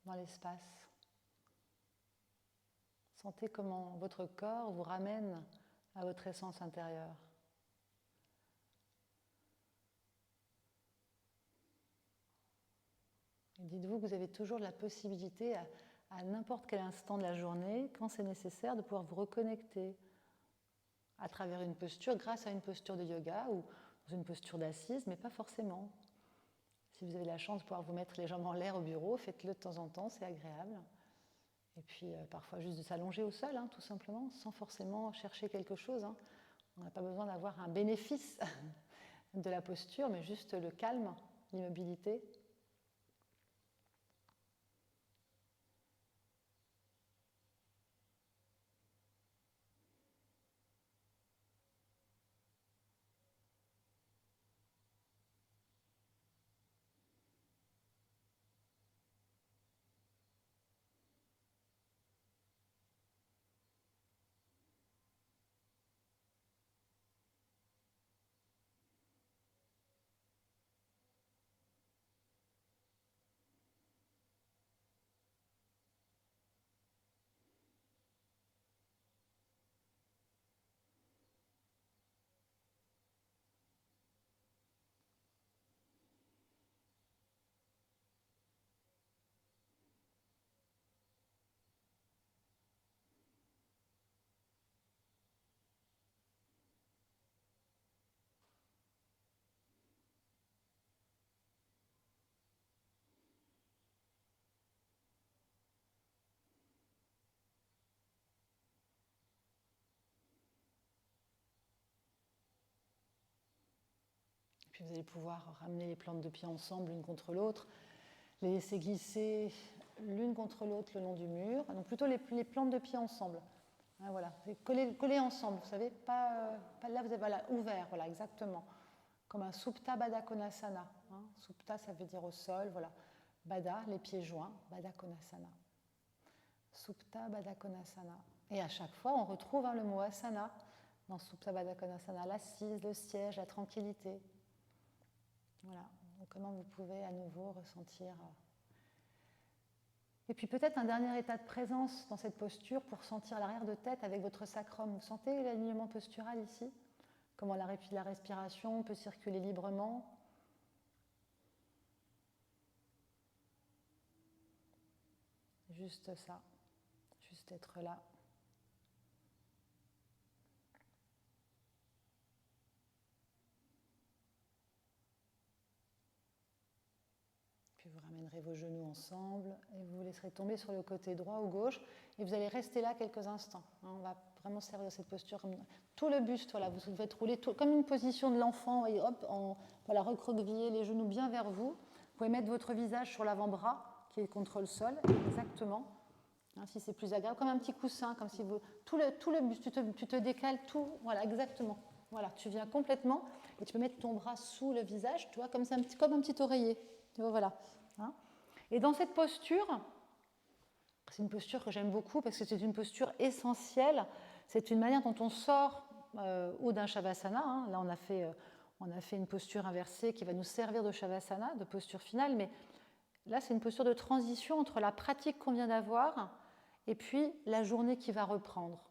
dans l'espace. Sentez comment votre corps vous ramène à votre essence intérieure. Et dites-vous que vous avez toujours la possibilité à n'importe quel instant de la journée, quand c'est nécessaire, de pouvoir vous reconnecter à travers une posture, grâce à une posture de yoga ou dans une posture d'assise, mais pas forcément. Si vous avez la chance de pouvoir vous mettre les jambes en l'air au bureau, faites-le de temps en temps, c'est agréable. Et puis parfois juste de s'allonger au sol, tout simplement, sans forcément chercher quelque chose. On n'a pas besoin d'avoir un bénéfice de la posture, mais juste le calme, l'immobilité. Puis vous allez pouvoir ramener les plantes de pied ensemble l'une contre l'autre, les laisser glisser l'une contre l'autre le long du mur. Donc plutôt les plantes de pied ensemble. Hein, voilà, collées ensemble, vous savez, pas là, vous avez voilà, ouvert, voilà, exactement. Comme un Supta Baddha Konasana. Hein. Supta, ça veut dire au sol, voilà. Baddha, les pieds joints, Baddha Konasana. Supta Baddha Konasana. Et à chaque fois, on retrouve le mot asana dans Supta Baddha Konasana, l'assise, le siège, la tranquillité. Voilà, donc comment vous pouvez à nouveau ressentir. Et puis peut-être un dernier état de présence dans cette posture pour sentir l'arrière de tête avec votre sacrum. Vous sentez l'alignement postural ici? Comment la respiration peut circuler librement. Juste ça, juste être là. Puis vous ramènerez vos genoux ensemble et vous vous laisserez tomber sur le côté droit ou gauche et vous allez rester là quelques instants. On va vraiment servir de cette posture comme tout le buste, voilà, vous faites rouler comme une position de l'enfant et hop, voilà, recroqueviller les genoux bien vers vous. Vous pouvez mettre votre visage sur l'avant-bras qui est contre le sol, exactement. Hein, si c'est plus agréable, comme un petit coussin, comme si vous tout le buste, tu te décales tout, voilà, exactement. Voilà, tu viens complètement et tu peux mettre ton bras sous le visage, tu vois, comme un petit oreiller. Voilà. Hein. Et dans cette posture, c'est une posture que j'aime beaucoup parce que c'est une posture essentielle. C'est une manière dont on sort ou d'un Shavasana. Hein. Là, on a fait une posture inversée qui va nous servir de Shavasana, de posture finale. Mais là, c'est une posture de transition entre la pratique qu'on vient d'avoir et puis la journée qui va reprendre.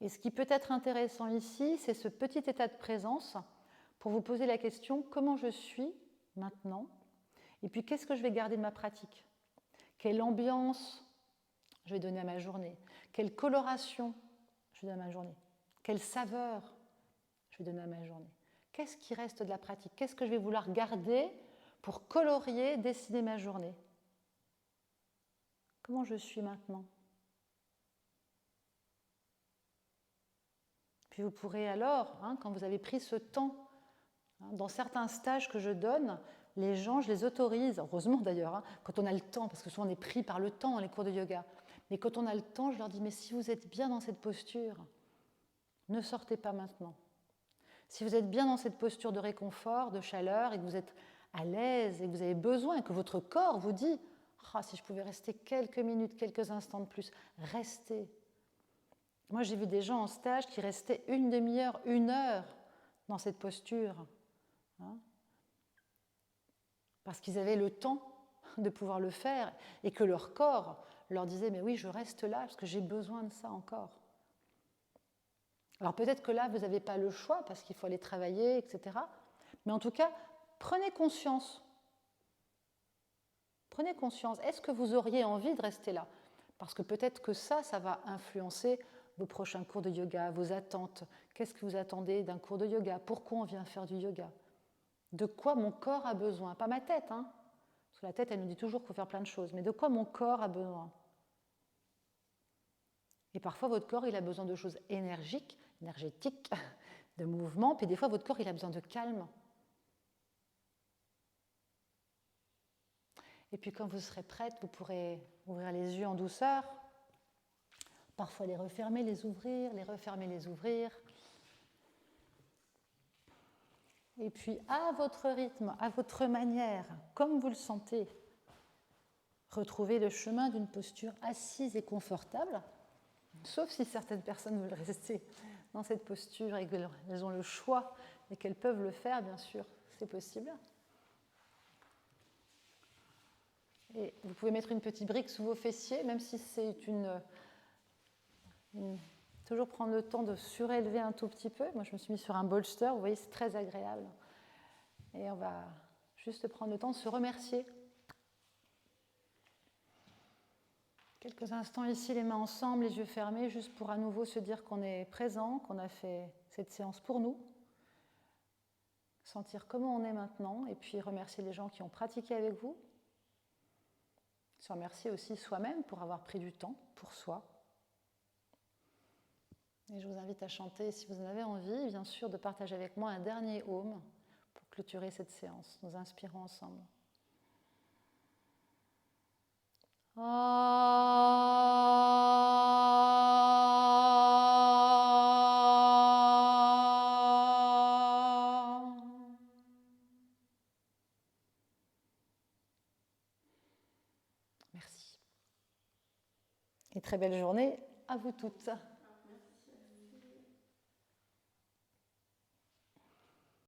Et ce qui peut être intéressant ici, c'est ce petit état de présence pour vous poser la question « Comment je suis ?» maintenant, et puis qu'est-ce que je vais garder de ma pratique? Quelle ambiance je vais donner à ma journée? Quelle coloration je vais donner à ma journée? Quelle saveur je vais donner à ma journée? Qu'est-ce qui reste de la pratique? Qu'est-ce que je vais vouloir garder pour colorier, dessiner ma journée? Comment je suis maintenant? Puis vous pourrez alors, quand vous avez pris ce temps, dans certains stages que je donne, les gens, je les autorise, heureusement d'ailleurs, quand on a le temps, parce que souvent on est pris par le temps dans les cours de yoga, mais quand on a le temps, je leur dis, mais si vous êtes bien dans cette posture, ne sortez pas maintenant. Si vous êtes bien dans cette posture de réconfort, de chaleur, et que vous êtes à l'aise, et que vous avez besoin, et que votre corps vous dit, ah, si je pouvais rester quelques minutes, quelques instants de plus, restez. Moi, j'ai vu des gens en stage qui restaient une demi-heure, 1 heure dans cette posture. Parce qu'ils avaient le temps de pouvoir le faire et que leur corps leur disait « mais oui, je reste là parce que j'ai besoin de ça encore ». Alors peut-être que là, vous n'avez pas le choix parce qu'il faut aller travailler, etc. Mais en tout cas, prenez conscience. Prenez conscience. Est-ce que vous auriez envie de rester là? Parce que peut-être que ça va influencer vos prochains cours de yoga, vos attentes. Qu'est-ce que vous attendez d'un cours de yoga? Pourquoi on vient faire du yoga? De quoi mon corps a besoin? Pas ma tête, hein? Parce que la tête, elle nous dit toujours qu'il faut faire plein de choses, mais de quoi mon corps a besoin? Et parfois, votre corps, il a besoin de choses énergiques, de mouvement, puis des fois, votre corps, il a besoin de calme. Et puis, quand vous serez prête, vous pourrez ouvrir les yeux en douceur, parfois les refermer, les ouvrir, les refermer, les ouvrir. Et puis, à votre rythme, à votre manière, comme vous le sentez, retrouvez le chemin d'une posture assise et confortable, sauf si certaines personnes veulent rester dans cette posture et qu'elles ont le choix et qu'elles peuvent le faire, bien sûr, c'est possible. Et vous pouvez mettre une petite brique sous vos fessiers, même si c'est toujours prendre le temps de surélever un tout petit peu. Moi, je me suis mise sur un bolster, vous voyez, c'est très agréable. Et on va juste prendre le temps de se remercier. Quelques instants ici, les mains ensemble, les yeux fermés, juste pour à nouveau se dire qu'on est présent, qu'on a fait cette séance pour nous. Sentir comment on est maintenant et puis remercier les gens qui ont pratiqué avec vous. Se remercier aussi soi-même pour avoir pris du temps pour soi. Et je vous invite à chanter, si vous en avez envie, bien sûr, de partager avec moi un dernier Om clôturer cette séance. Nous inspirons ensemble. Merci. Et très belle journée à vous toutes.